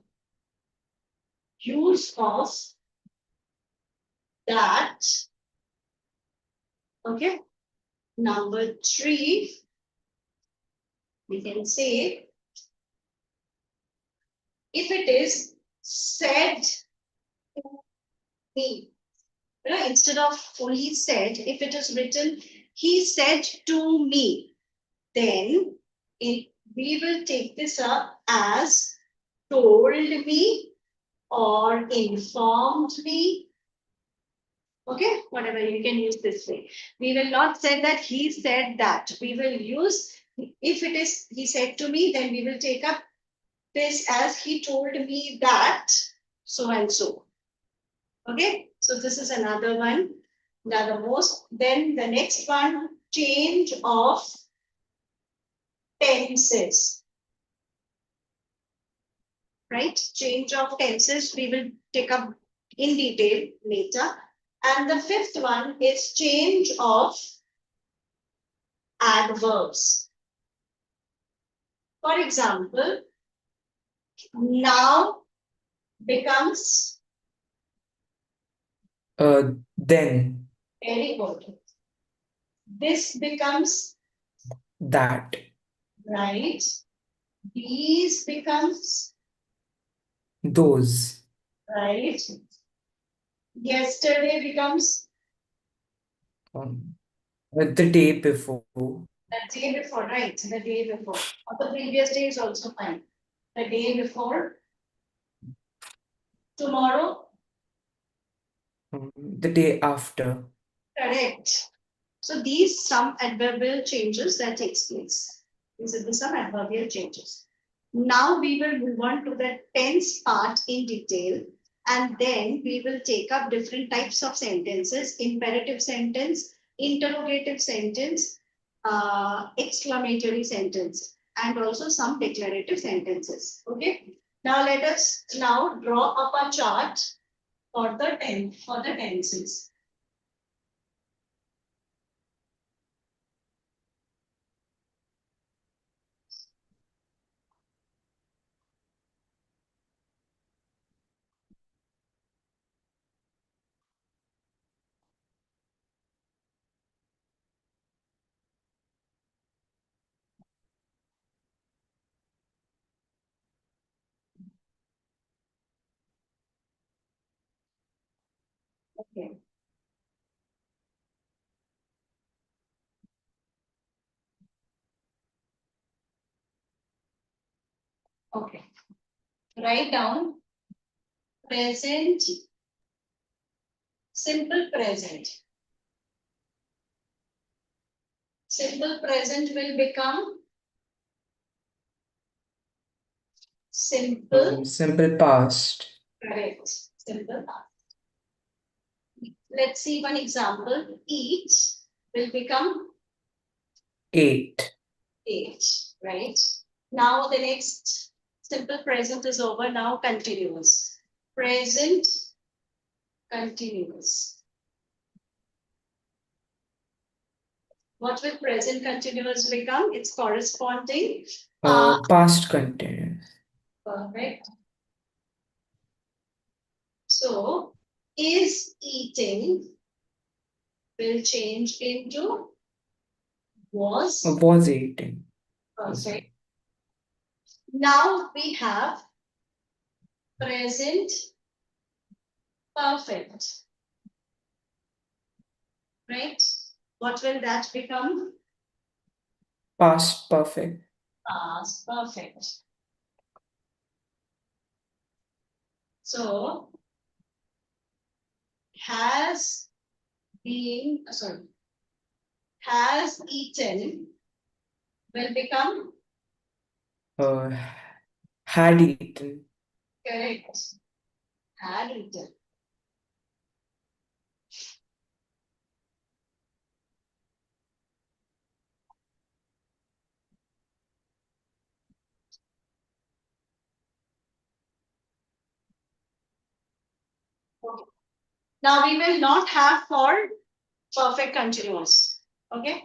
use of that. Okay. Number three, we can say if it is said to me, instead of only said, if it is written, he said to me, then we will take this up as told me or informed me. Okay, whatever you can use this way. We will not say that he said that. We will use, if it is he said to me, then we will take up this as he told me that so and so. Okay, so this is another one. Now the most, then the next one, change of tenses. Right, change of tenses we will take up in detail later. And the fifth one is change of adverbs. For example, now becomes Then very good. This becomes that. right. These becomes Those. right. Yesterday becomes The day before. The day before, right? The day before. Or the previous day is also fine. The day before. Tomorrow. The day after. Correct. So these some adverbial changes that takes place. These are the some adverbial changes. Now we will move on to the tense part in detail, and then we will take up different types of sentences: imperative sentence, interrogative sentence, exclamatory sentence, and also some declarative sentences. Okay. Now let us now draw up a chart for the tenses. Okay. Okay. Write down present, simple present. Simple present will become simple. Simple past. Correct. Simple past. Let's see one example. Eat will become Ate. ate. Right. Now the next simple present is over. Now continuous. Present continuous. What will present continuous become? It's corresponding. Past continuous. Perfect. So, is eating will change into was. Was eating. Perfect. Now we have present perfect. Right? What will that become? Past perfect. Past perfect. So, has been, has eaten will become Had eaten. correct. Had eaten. Okay. Now we will not have for perfect continuous. Okay.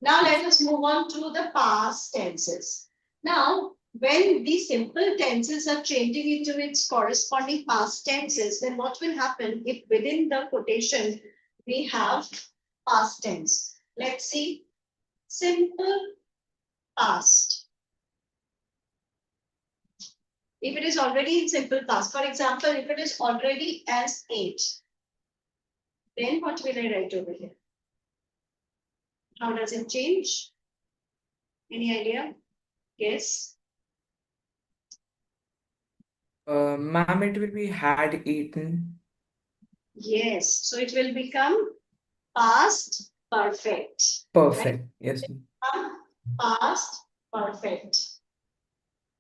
Now let us move on to the past tenses. Now, when these simple tenses are changing into its corresponding past tenses, then what will happen if within the quotation we have past tense? Let's see. Simple past. If it is already in simple past, for example, if it is already as 8, then what will I write over here? How does it change? Any idea? Yes. Ma'am, it will be had eaten. Yes. So it will become past perfect. Perfect. Yes. Past perfect.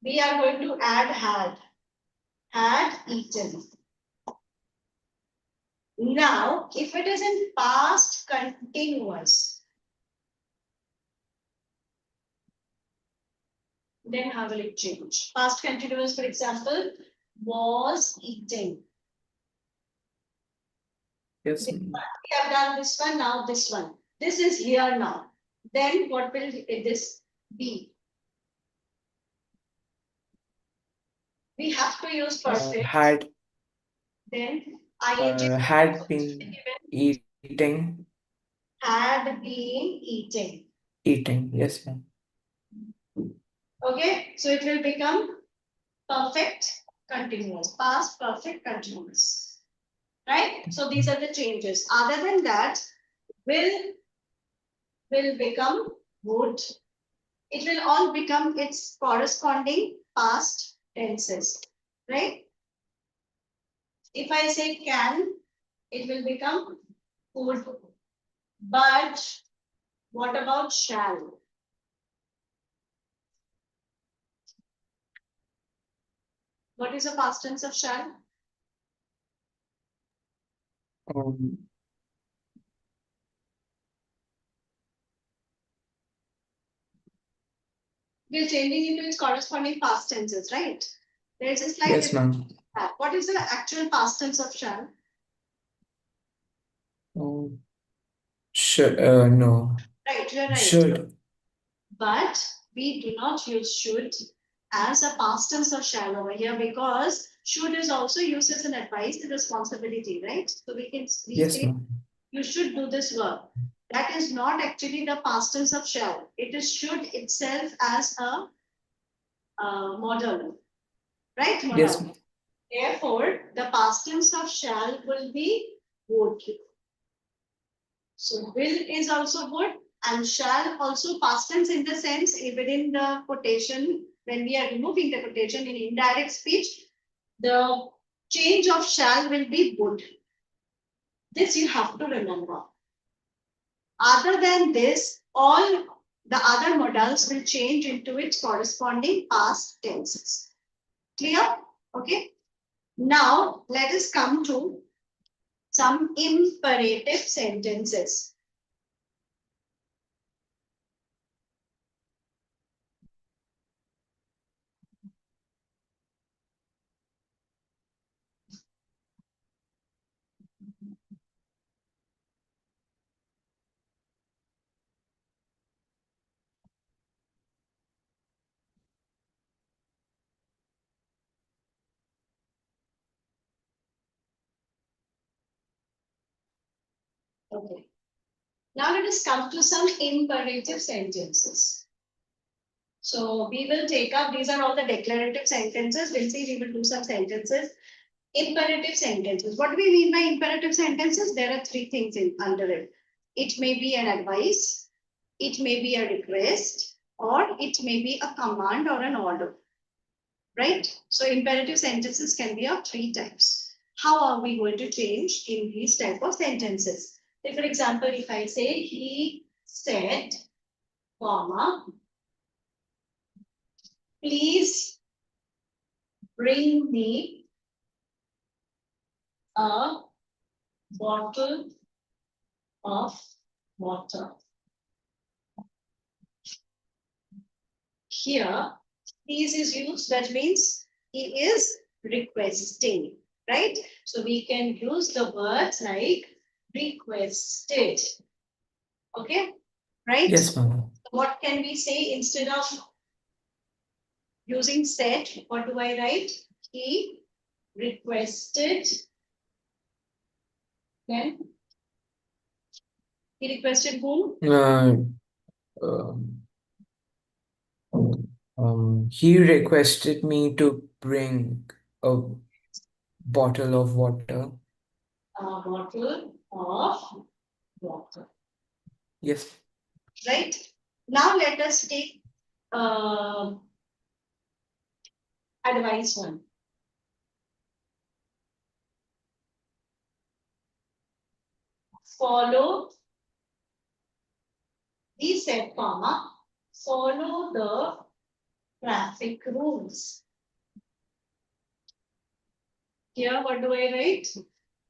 We are going to add had. Had eaten. Now, if it is in past continuous, then how will it change? Past continuous, for example, was eating. Yes. We have done this one, now this one. This is here now. Then what will this be? We have to use perfect. Had Then ing had been eating. had been eating. Eating. Yes, ma'am. Okay, so it will become perfect continuous, past perfect continuous. Right? So these are the changes. Other than that, will become would. It will all become its corresponding past tenses, right? If I say can, it will become would. But what about shall? What is the past tense of shall? Um, We're changing into its corresponding past tenses, right? There's a slight yes, difference. ma'am. What is the actual past tense of shall? Um, should, no. Right, you're right. Should. But we do not use should as a past tense of shall over here because should is also used as an advice and responsibility, right? So we Yes, say ma'am. you should do this work. That is not actually the past tense of shall. It is should itself as a model, right? Model. Yes, ma'am. Therefore, the past tense of shall will be would. So will is also would and shall also past tense in the sense within the quotation when we are removing the quotation in indirect speech, the change of shall will be would. This you have to remember. Other than this, all the other modals will change into its corresponding past tenses. Clear? Okay. Now let us come to some imperative sentences. Okay. Now let us come to some imperative sentences. So we will take up, these are all the declarative sentences. We'll see, we will do some sentences. Imperative sentences. What do we mean by imperative sentences? There are three things under it. It may be an advice, it may be a request, or it may be a command or an order. Right? So imperative sentences can be of three types. How are we going to change in these type of sentences? Say, for example, if I say he said, comma, please bring me a bottle of water. Here, please is used, that means he is requesting, right? So we can use the words like requested. Okay, right? Yes, ma'am. What can we say instead of using said? What do I write? He requested. Then he requested whom? Um, he requested me to bring a bottle of water. A bottle of water. Yes. Right. Now let us take advice one. Follow the said comma. Follow the traffic rules. Here, what do I write?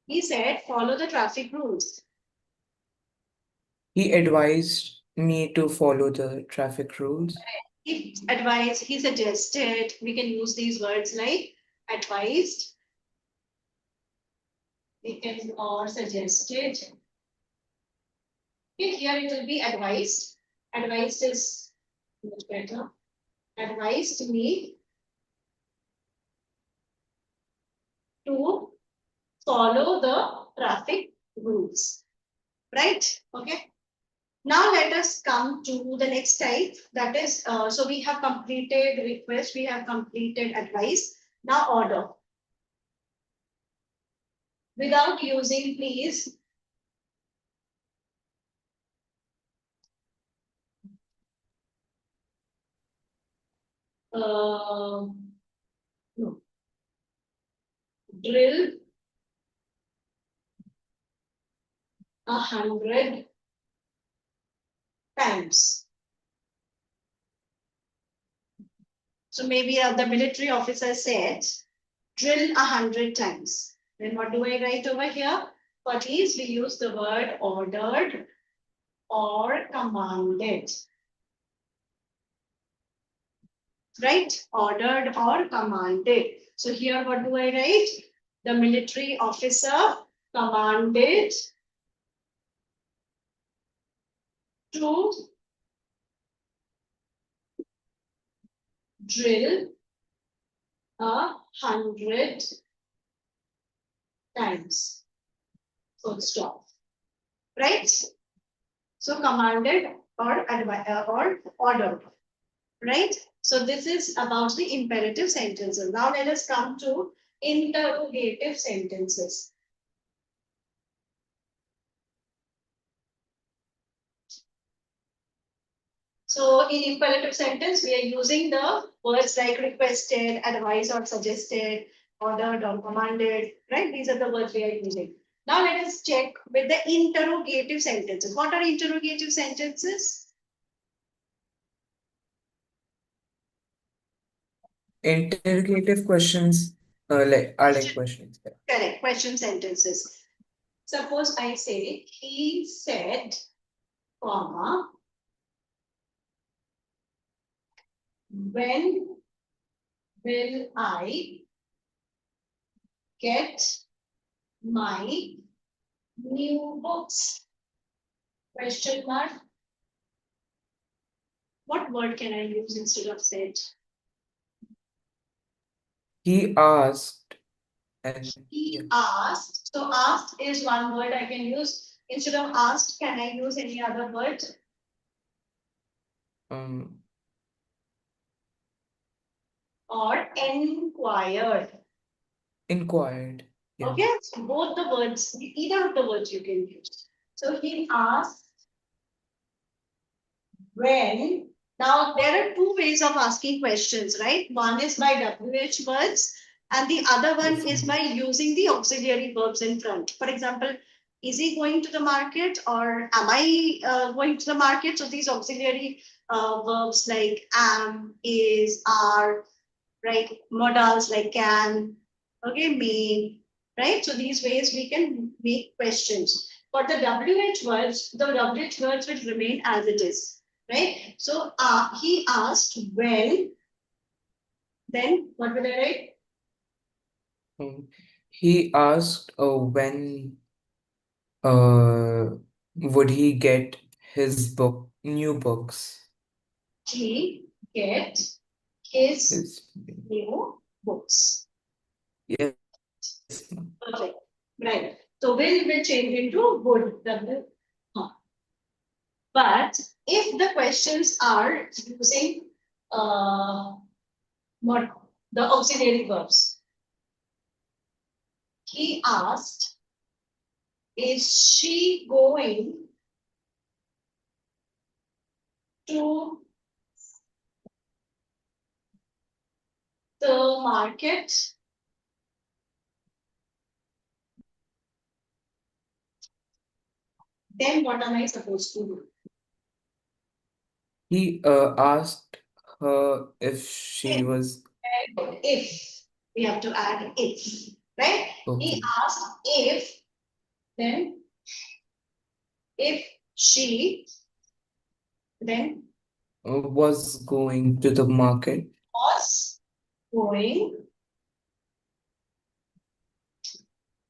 He said, follow the traffic rules. He advised me to follow the traffic rules. He advised, he suggested, we can use these words like advised, we can or suggested. Okay, here it will be advised. Advised is much better. Advised me to follow the traffic rules. Right? Okay. Now let us come to the next type. That is, so we have completed request, we have completed advice. Now order. Without using please, no. Drill 100 times. So maybe the military officer said, drill 100 times. Then what do I write over here? For these, we use the word ordered or commanded. Right? Ordered or commanded. So here, what do I write? The military officer commanded to drill 100 times. Full stop. Right? So commanded or ordered. Right? So this is about the imperative sentences. Now let us come to interrogative sentences. So in imperative sentence, we are using the words like requested, advised or suggested, ordered or commanded, right? These are the words we are using. Now let us check with the interrogative sentences. What are interrogative sentences? Interrogative questions are like questions. Yeah. Correct, question sentences. Suppose I say, he said, comma, when will I get my new books? Question mark. What word can I use instead of said? He asked, and He yeah, asked. So asked is one word I can use. Instead of asked, can I use any other word? um, Or inquired. inquired. Yeah. Okay, so both the words, either of the words you can use. So he asked when. Now there are two ways of asking questions, right? One is by WH words, and the other one Yes, is ma'am. by using the auxiliary verbs in front. For example, is he going to the market, or am I going to the market? So these auxiliary verbs like am, is, are, right? Modals like can, okay, may, right? So these ways we can make questions. For the WH words, the WH words will remain as it is, right? So he asked when, then what will I write? He asked when would he get his new books? He get his His, new books. yes, ma'am. Perfect. Right. So will change into would. W. Huh. But if the questions are using what the auxiliary verbs, he asked, is she going to the market? Then what am I supposed to do? He asked her if she If, was if we have to add if, right? He okay. asked if, then if she, then Was going to the market. was going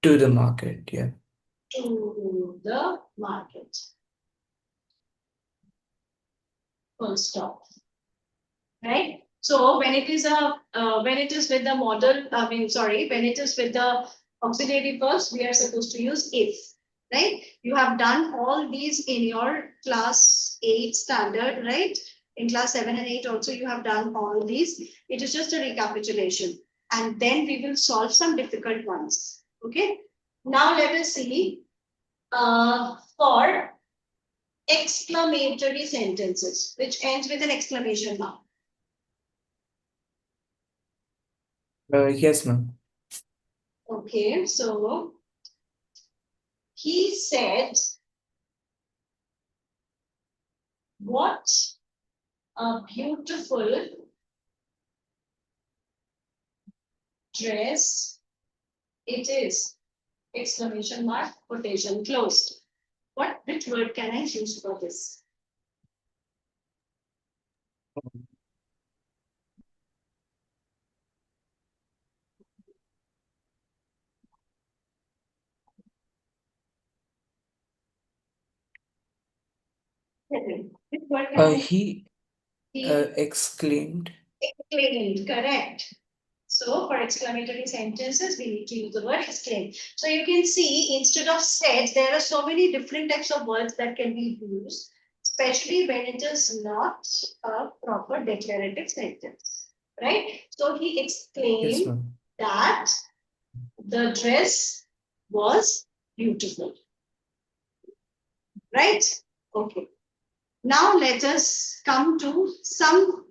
To the market, yeah. to the market. Full stop. Right? So when it is when it is with the model, when it is with the auxiliary verbs, we are supposed to use if. Right? You have done all these in your class 8 standard, right? In class 7 and 8 also you have done all these. It is just a recapitulation. And then we will solve some difficult ones. Okay. Now let us see for exclamatory sentences, which ends with an exclamation mark. Yes, ma'am. Okay, so he said, what a beautiful dress it is! Exclamation mark, quotation closed. Which word can I use for this? Which word can I He use? exclaimed. Exclaimed, correct. So for exclamatory sentences, we need to use the word exclaim. So you can see instead of said, there are so many different types of words that can be used, especially when it is not a proper declarative sentence, right? So he Yes, exclaimed ma'am. that the dress was beautiful, right? Okay. Now let us come to some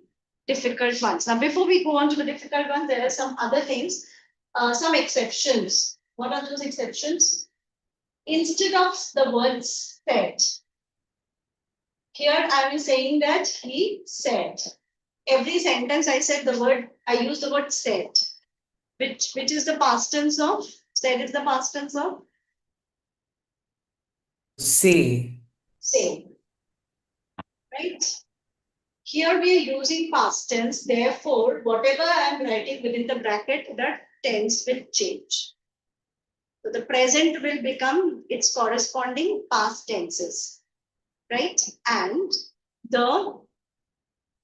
difficult ones. Now, before we go on to the difficult ones, there are some other things, some exceptions. What are those exceptions? Instead of the word said, here I am saying that he said. Every sentence I said the word, I use the word said, which is the past tense of, said is the past tense of Say. say, right? Here we are using past tense, therefore, whatever I am writing within the bracket, the tense will change. So the present will become its corresponding past tenses, right? And the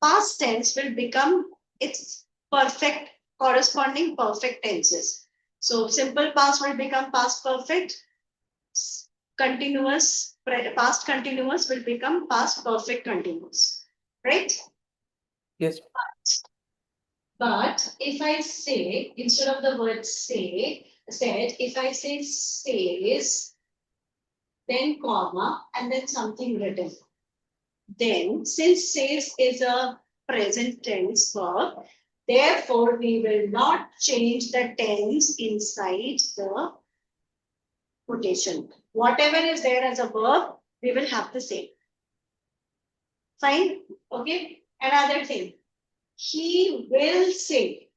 past tense will become its perfect corresponding perfect tenses. So simple past will become past perfect, continuous, past continuous will become past perfect continuous, right? Yes. But if I say, instead of the word say, said, if I say says, then comma, and then something written. Then, since says is a present tense verb, therefore we will not change the tense inside the quotation. Whatever is there as a verb, we will have the same. Fine? Okay? Another thing. He will say,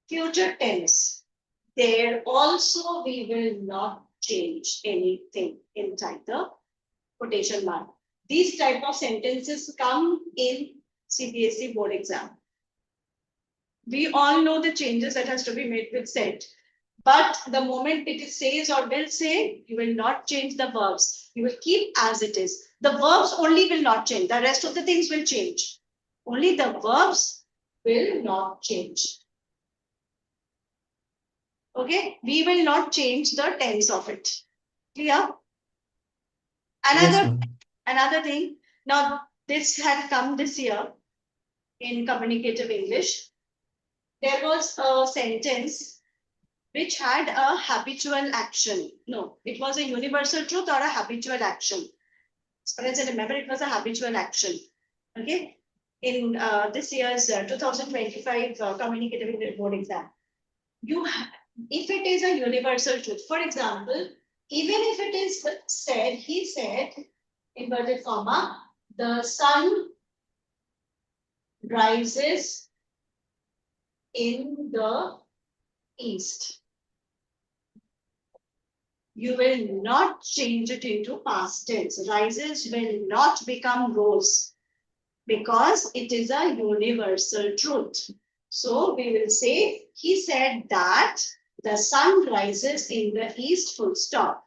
future tense. There also we will not change anything inside the quotation mark. These type of sentences come in Cbse board exam. We all know the changes that has to be made with said. But the moment it is says or will say, you will not change the verbs. You will keep as it is. The verbs only will not change. The rest of the things will change. Only the verbs will not change. Okay, we will not change the tense of it. Clear? Yes, Another ma'am. another thing. Now this had come this year in communicative English. There was a sentence which had a habitual action. No, it was a universal truth or a habitual action. As far as I remember, it was a habitual action. Okay, in this year's 2025 communicative English board exam, if it is a universal truth, for example, even if it is said, he said, inverted comma, the sun rises in the east. You will not change it into past tense. Rises will not become rose because it is a universal truth. So we will say, he said that the sun rises in the east, full stop.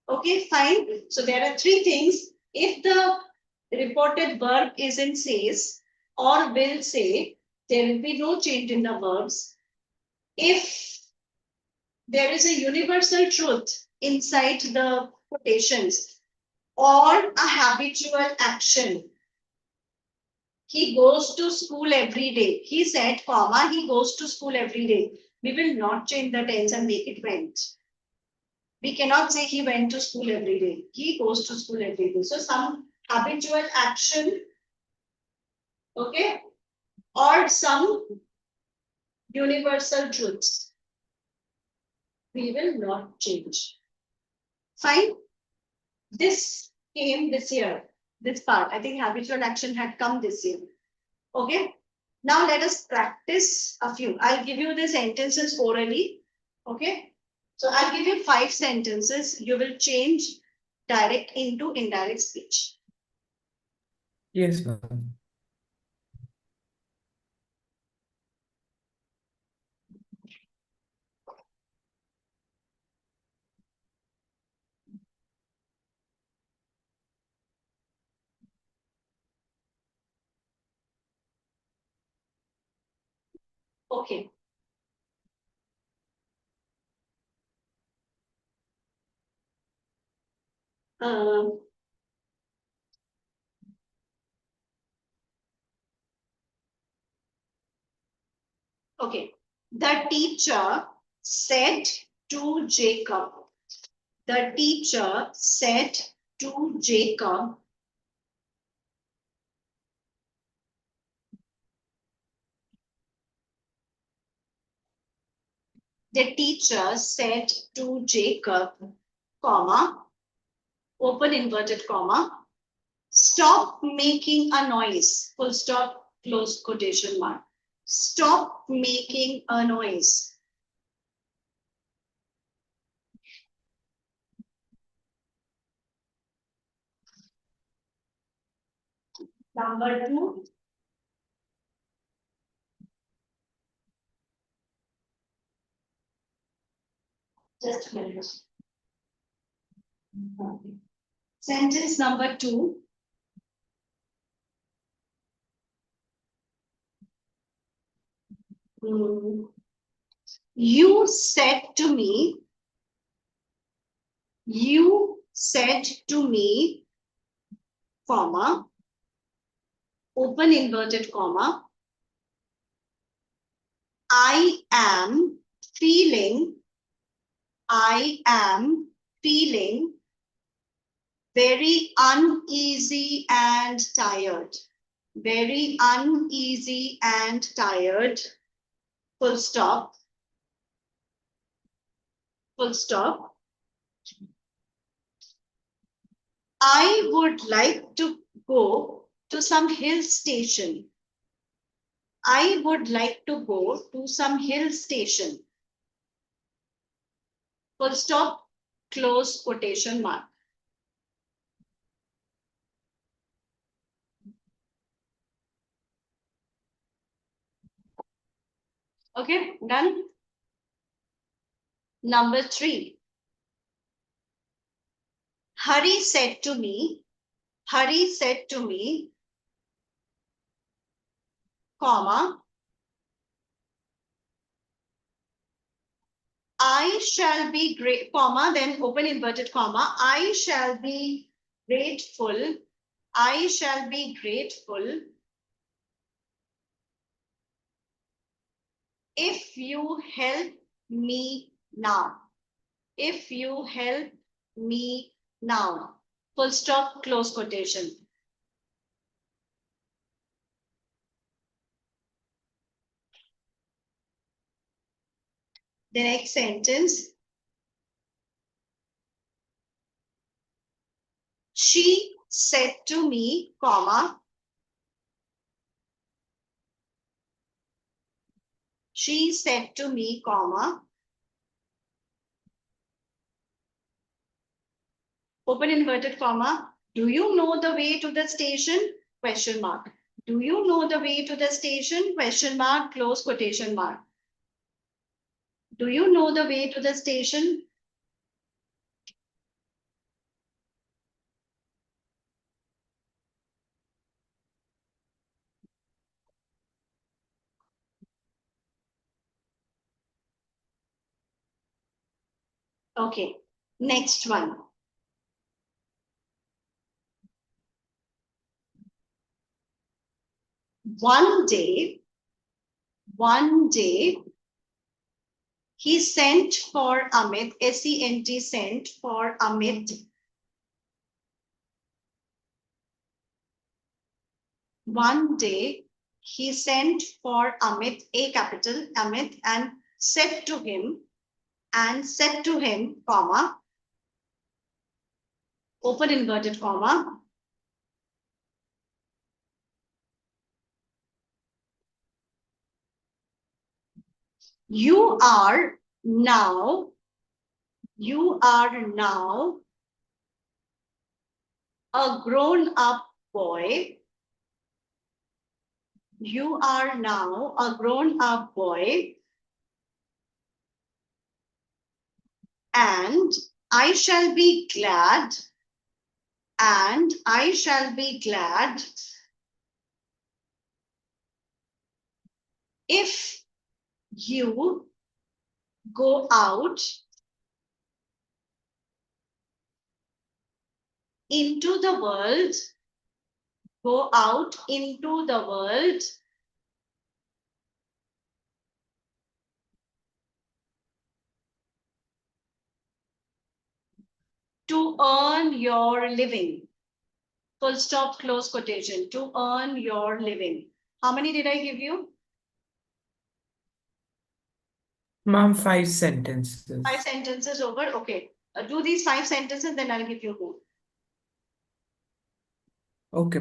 Okay, fine. So there are three things. If the reported verb is in says or will say, there will be no change in the verbs. If there is a universal truth inside the quotations or a habitual action. He goes to school every day. He said, comma, he goes to school every day. We will not change the tense and make it went. We cannot say he went to school every day. He goes to school every day. So some habitual action, okay, or some universal truths. We will not change. Fine. This came this year. This part, I think habitual action had come this year. Okay. Now let us practice a few. I'll give you the sentences orally. Okay. So I'll give you 5 sentences. You will change direct into indirect speech. Yes, ma'am. Okay. Okay. The teacher said to Jacob. The teacher said to Jacob. The teacher said to Jacob, comma, open inverted comma, stop making a noise, full stop, close quotation mark. Stop making a noise. Number 2. Just a minute. Sentence number 2. You said to me, comma, open inverted comma, I am feeling very uneasy and tired. Very uneasy and tired. Full stop. Full stop. I would like to go to some hill station. I would like to go to some hill station. Full stop, close quotation mark. Okay, done. Number 3. Hari said to me, comma, I shall be great, comma, then open inverted comma, I shall be grateful. I shall be grateful if you help me now. If you help me now. Full stop, close quotation. The next sentence. She said to me, comma, she said to me, comma, open inverted comma, do you know the way to the station? Question mark. Do you know the way to the station? Question mark, close quotation mark. Do you know the way to the station? Okay, next one. One day, he sent for Amit, S-E-N-T, sent for Amit. One day, he sent for Amit, A capital Amit, and said to him, comma, open inverted comma, you are now a grown up boy. You are now a grown up boy, and I shall be glad, if you go out into the world, to earn your living. Full stop, close quotation. To earn your living. How many did I give you? Ma'am, 5 sentences. 5 sentences over. Okay. Do these 5 sentences, then I'll give you more. Okay.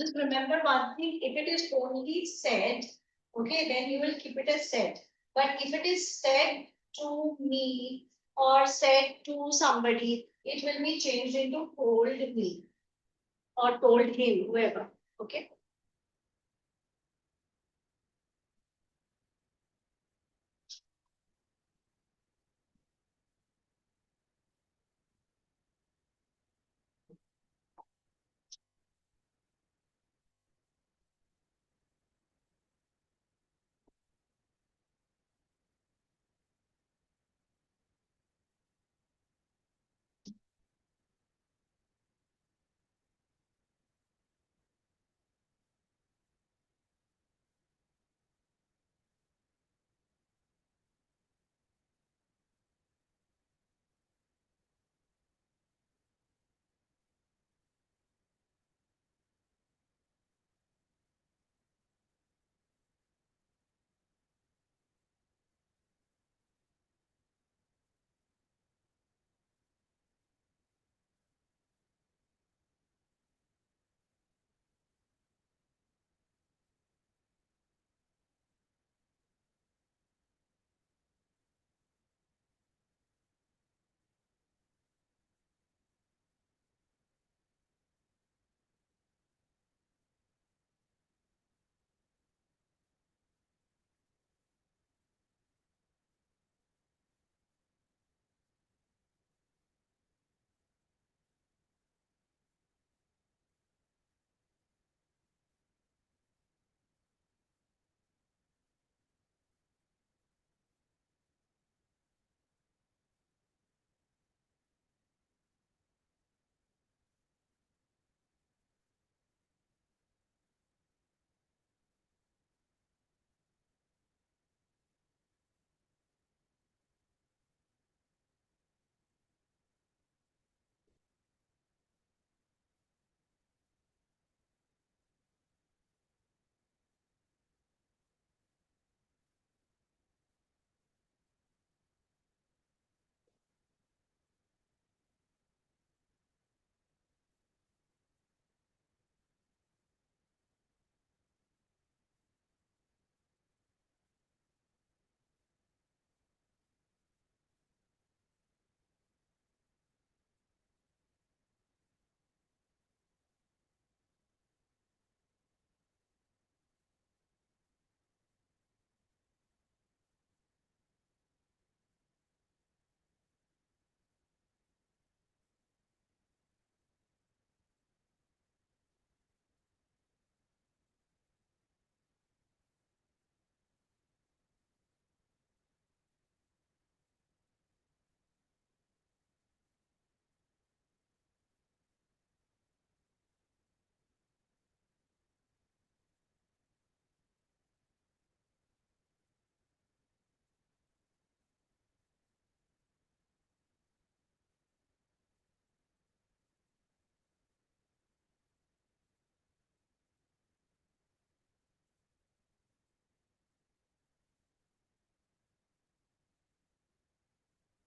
Just remember one thing, if it is only said, okay, then you will keep it as said. But if it is said to me or said to somebody, it will be changed into told me or told him, whoever. Okay.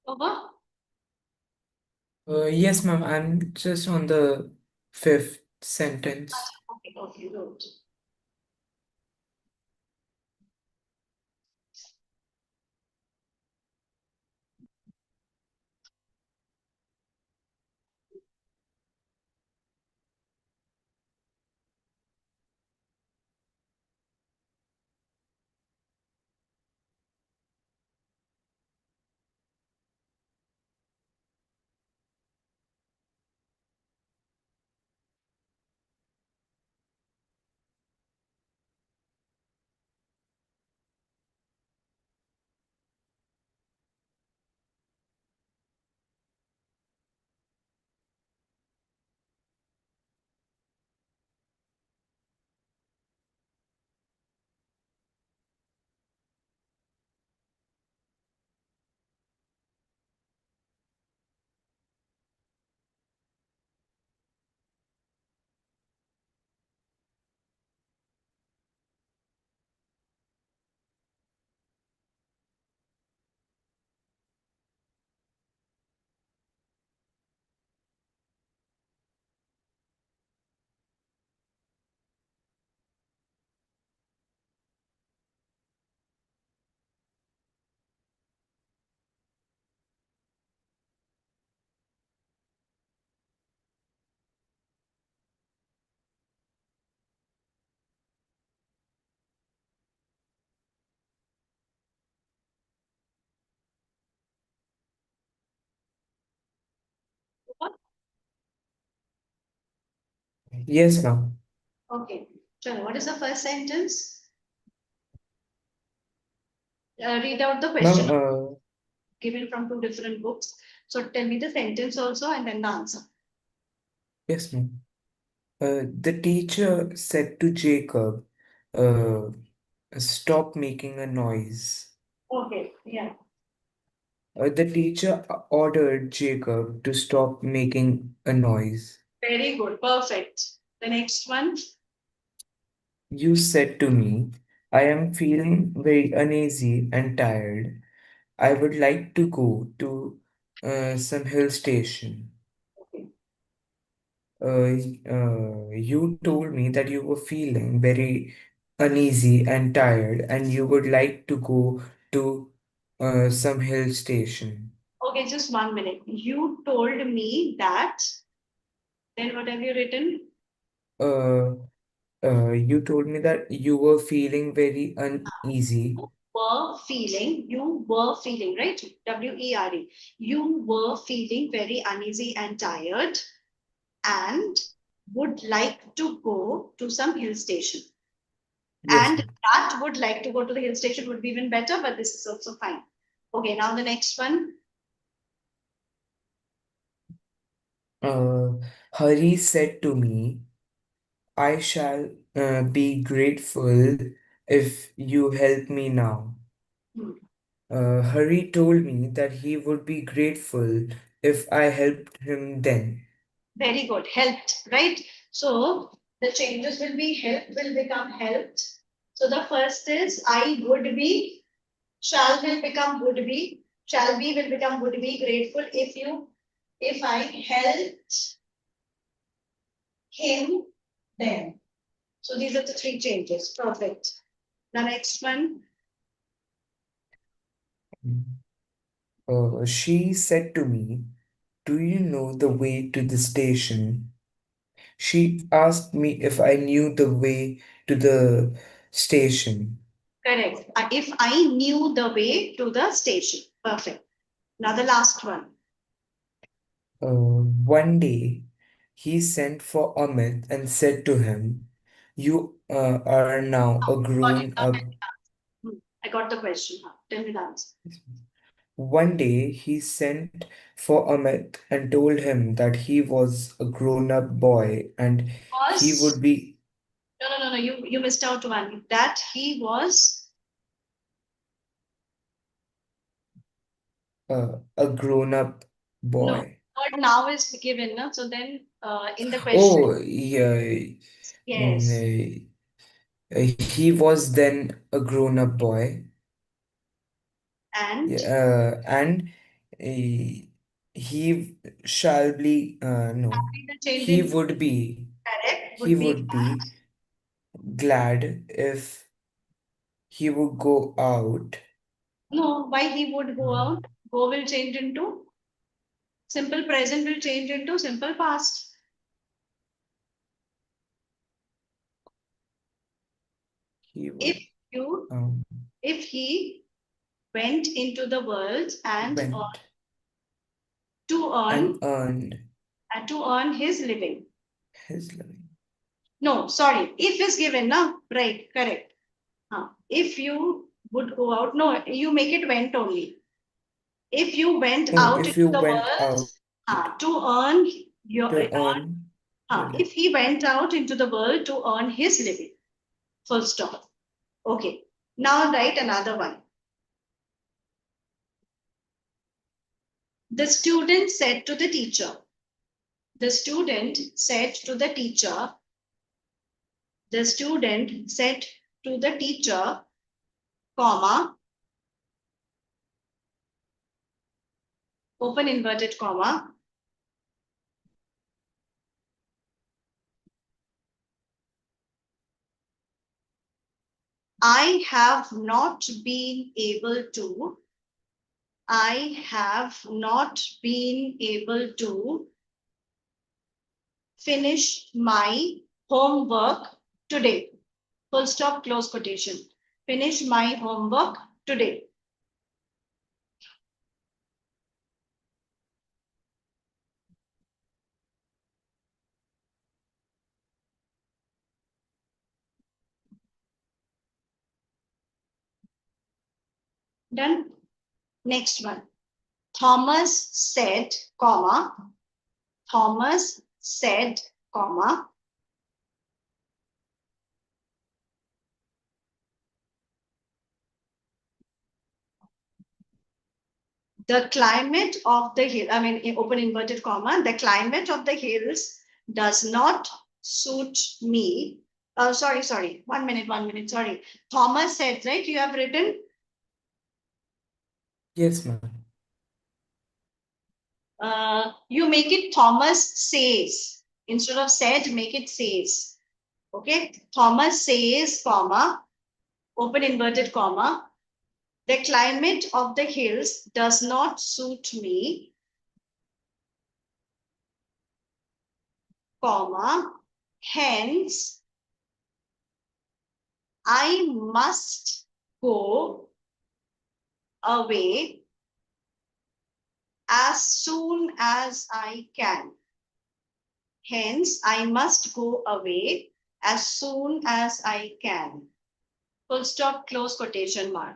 Over? Yes, ma'am, I'm just on the fifth sentence. Okay, okay, good. Over? Yes, ma'am. Okay. So what is the first sentence? Read out the Ma'am, question given from two different books. So tell me the sentence also and then the answer. yes, ma'am. The teacher said to Jacob, uh, stop making a noise. Okay, yeah. The teacher ordered Jacob to stop making a noise. Very good. Perfect. The next one. You said to me, I am feeling very uneasy and tired. I would like to go to some hill station. Okay. You told me that you were feeling very uneasy and tired, and you would like to go to some hill station. Okay, just 1 minute. You told me that. Then what have you written? Uh, you told me that you were feeling very uneasy. You were feeling, right? WERE. You were feeling very uneasy and tired and would like to go to some hill station. Yes, And ma'am. that would like to go to the hill station would be even better, but this is also fine. Okay, now the next one. Uh, Hari said to me, I shall be grateful if you help me now. Hmm. Hari told me that he would be grateful if I helped him then. Very good. Helped, right? So the changes will be helped will become helped. So the first is I would be, shall will become would be, shall be will become would be grateful if I helped him then. So these are the three changes. Perfect. The next one. She said to me, do you know the way to the station? She asked me if I knew the way to the station. Correct. If I knew the way to the station. Perfect. Now the last one. One day, he sent for Amit and said to him, you are now a Got it. grown up. I got the question. Tell me the answer. One day, he sent for Amit and told him that he was a grown up boy and he Was would be no. You missed out one. That he was a grown up no. boy. Word now is given. No? So then in the question, Oh, yeah. yes, mm, he was then a grown up boy. and Yeah, and he he shall be, no, Be the change he into would be, correct he would be would be glad if he would go out. no. Why he would go um, out? Go will change into simple present will change into simple past. he If would you um, if he went into the world and went to earn and earned his living. his living. No, sorry. If is given, no, right, correct. If you would go out, no, you make it went only. If you went Oh, out if into you the went world out to earn your to earn your if living. he went out into the world to earn his living. Full stop. Okay. Now write another one. The student said to the teacher. The student said to the teacher. The student said to the teacher, comma, open inverted comma. I have not been able to. I have not been able to finish my homework today. Full stop, close quotation. Finish my homework today. Done. Next one. Thomas said, comma. Thomas said, comma. The climate of the hill, I mean, in open inverted comma, the climate of the hills does not suit me. Sorry. 1 minute, sorry. Thomas said, right? You have written, Yes, ma'am. you make it Thomas says. Instead of said, make it says. Okay. Thomas says, comma, open inverted comma. The climate of the hills does not suit me, comma, hence I must go away as soon as I can. Hence, I must go away as soon as I can. Full stop, close quotation mark.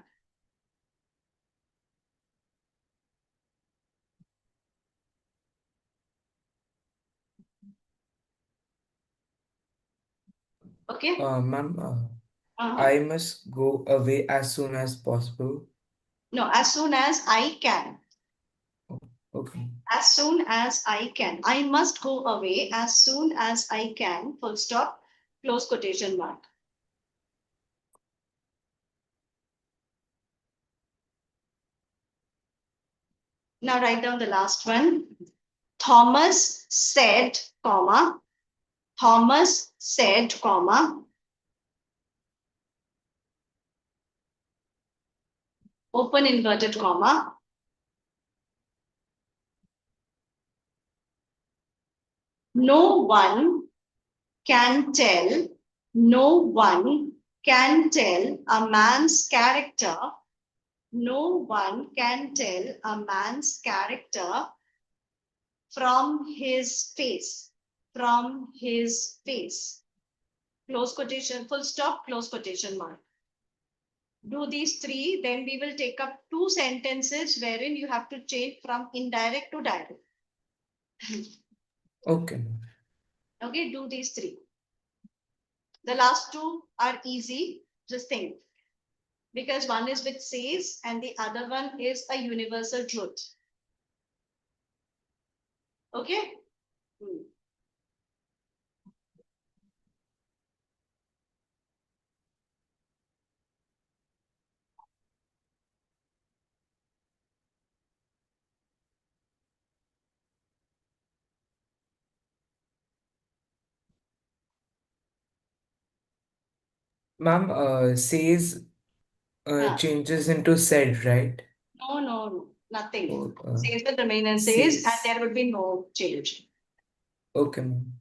Okay? Ma'am, Uh-huh. I must go away as soon as possible. No, as soon as I can. Okay. As soon as I can. I must go away as soon as I can. Full stop, close quotation mark. Now write down the last one. Thomas said, comma. Thomas said, comma. Open inverted comma. No one can tell, no one can tell a man's character. No one can tell a man's character from his face. From his face. Close quotation, full stop, close quotation mark. Do these three, then we will take up two sentences wherein you have to change from indirect to direct. Okay, ma'am. Okay, do these three. The last two are easy, just think. Because one is with says and the other one is a universal truth. Okay? Hmm. Ma'am, says Huh. changes into said, right? No, no, no, nothing. Or Says will remain and says, and says. there would be no change. Okay, ma'am.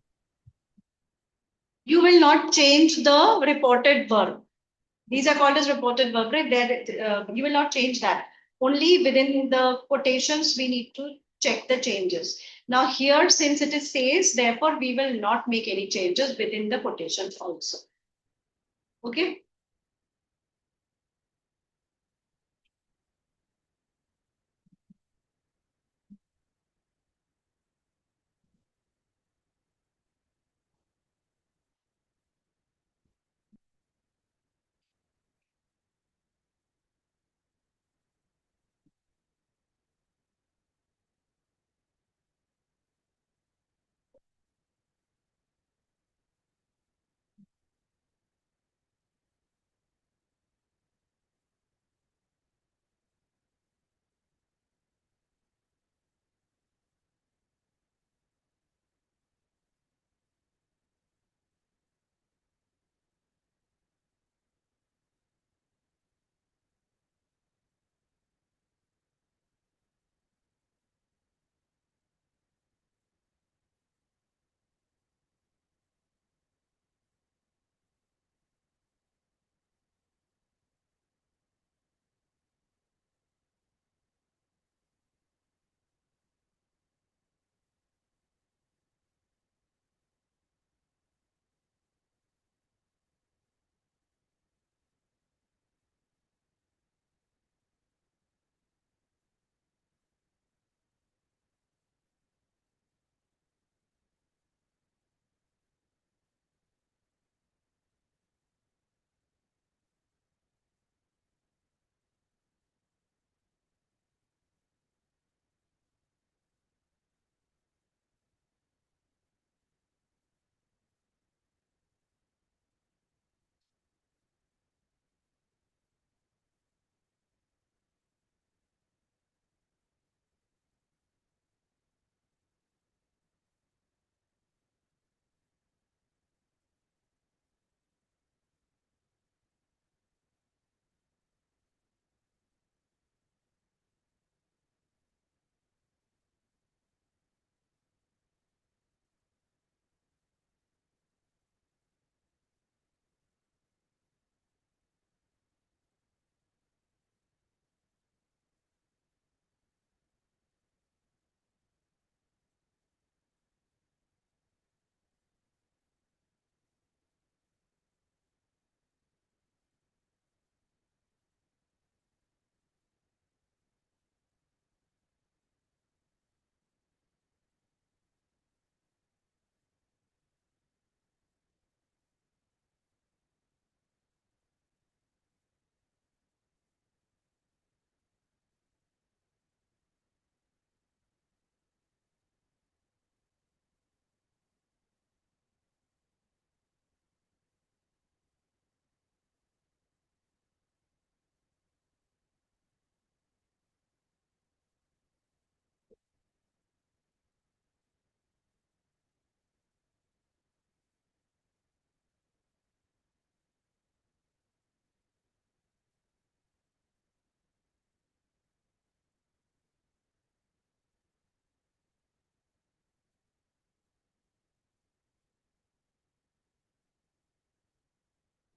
You will not change the reported verb. These are called as reported verb, right? You will not change that. Only within the quotations we need to check the changes. Now here, since it is says, therefore we will not make any changes within the quotations also. Okay.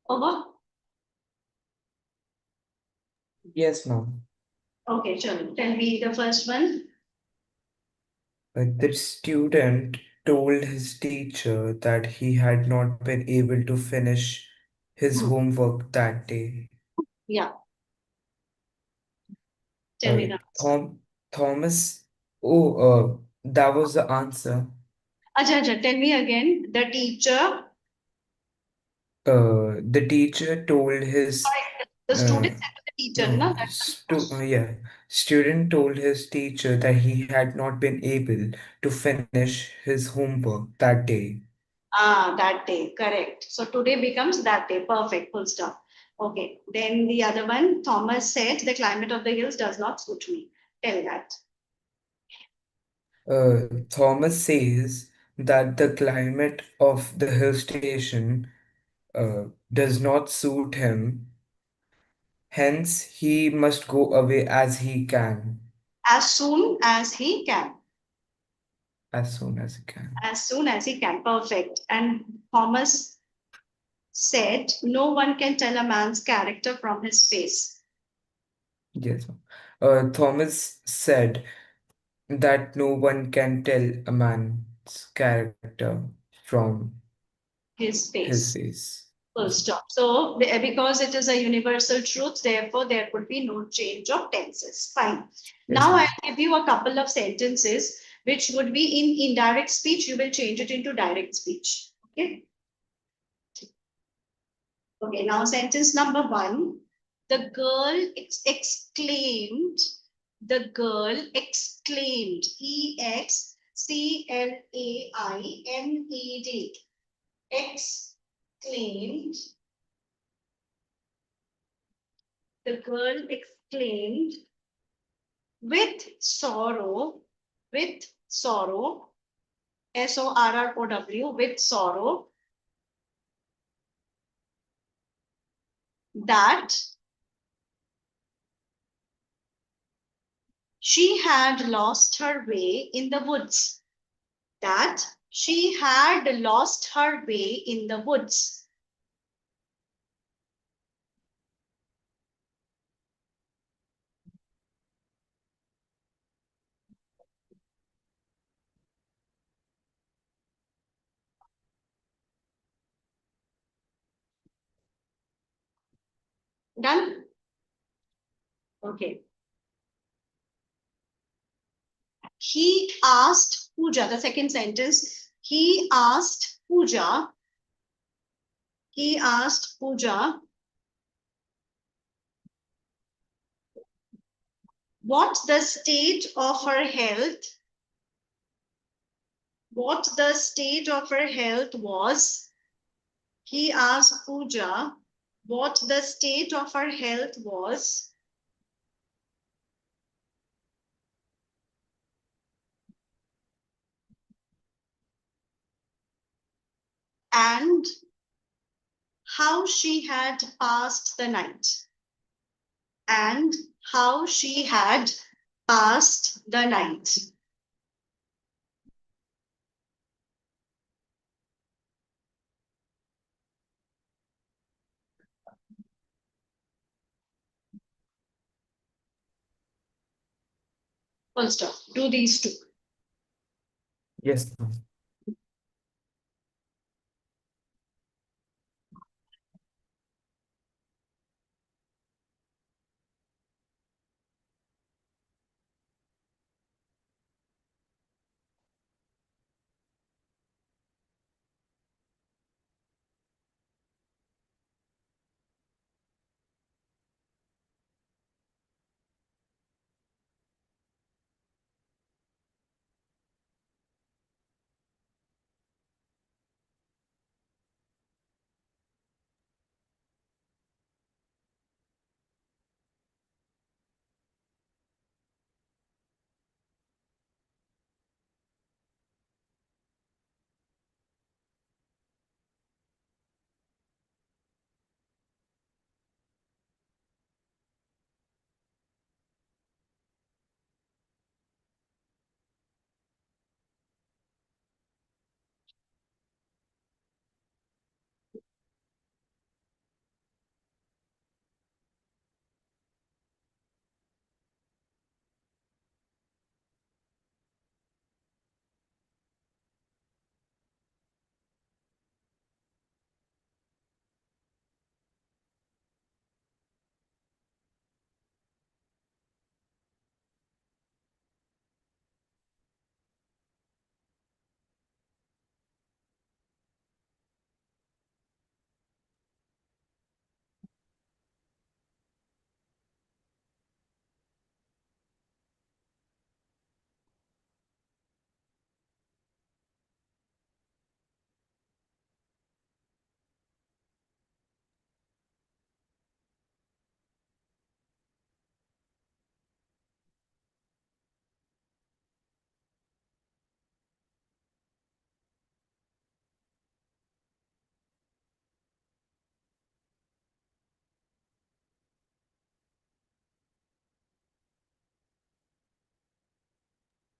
Over. Yes, ma'am. Okay, sure. Tell me the first one. The student told his teacher that he had not been able to finish his Hmm. homework that day. Yeah. Tell me Uh, the answer. Thomas, oh, that was the answer. Acha, acha, tell me again. The teacher, The teacher told his the uh, student said to the teacher, no, no, that yeah, student told his teacher that he had not been able to finish his homework that day. that day, correct. So today becomes that day. Perfect. Full stop. Okay. Then the other one, Thomas said the climate of the hills does not suit me. Tell that. Thomas says that the climate of the hill station does not suit him. Hence, he must go away as he can, As soon as he can. as soon as he can. As soon as he can. Perfect. And Thomas said, no one can tell a man's character from his face. Yes. Thomas said that no one can tell a man's character from His his face. face. Full Yes, stop. So, because it is a universal truth, therefore, there could be no change of tenses. Fine. yes, Now, I'll ma'am. give you a couple of sentences which would be in indirect speech. You will change it into direct speech. Okay. Okay. Now, sentence number one. The girl exclaimed. The girl exclaimed. Exclaimed. Exclaimed. The girl exclaimed with sorrow, with sorrow, SORROW, with sorrow, that she had lost her way in the woods. That she had lost her way in the woods. Done? Okay. He asked Pooja, the second sentence, he asked Pooja, what the state of her health, was. He asked Pooja what the state of her health was. And how she had passed the night. And how she had passed the night. Full stop. Do these two. Yes, ma'am.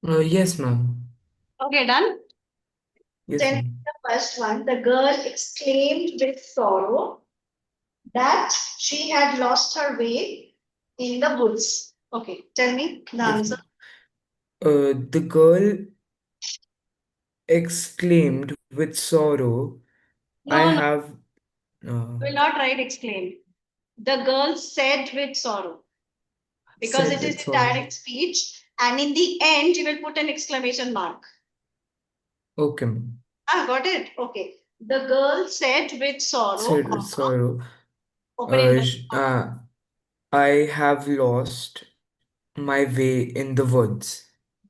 Yes, ma'am. Okay, done. Yes, Tell me ma'am. the first one. The girl exclaimed with sorrow that she had lost her way in the woods. Okay, tell me the Yes, answer. ma'am. The girl exclaimed with sorrow, I No, no, have. Uh, will not write exclaim. The girl said with sorrow because said it is with a sorrow. direct speech, and in the end, you will put an exclamation mark. Okay, ma'am. Ah, got it? Okay. The girl said with sorrow, Said with comma, sorrow. open inverted J- I have lost my way in the woods!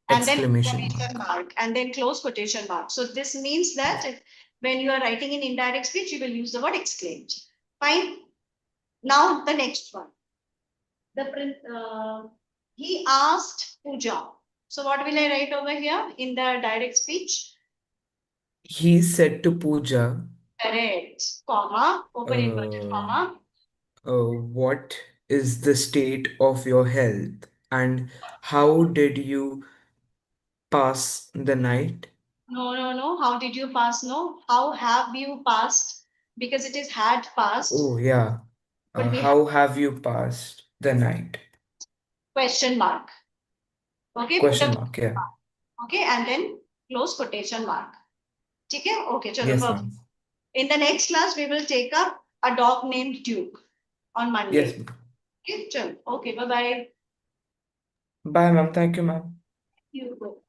and then Exclamation exclamation mark. mark and then close quotation mark. So this means that when you are writing in indirect speech, you will use the word exclaimed. Fine. Now the next one. He asked Pooja. So what will I write over here in the direct speech? He said to Pooja, Correct. Comma, open inverted uh, comma. what is the state of your health and how did you pass the night? No, no, no. How did you pass? No. How have you passed? Because it is had passed, Oh, yeah. but we have How have you passed the night? question mark. Okay, put Question a mark, yeah. okay, and then close quotation mark. ठीक है? Okay, चलो Yes, perfect. ma'am. In the next class, we will take up a dog named Duke on Monday. Yes, ma'am. Okay, चलो. Okay, bye bye. Bye, ma'am. Thank you, ma'am. You go.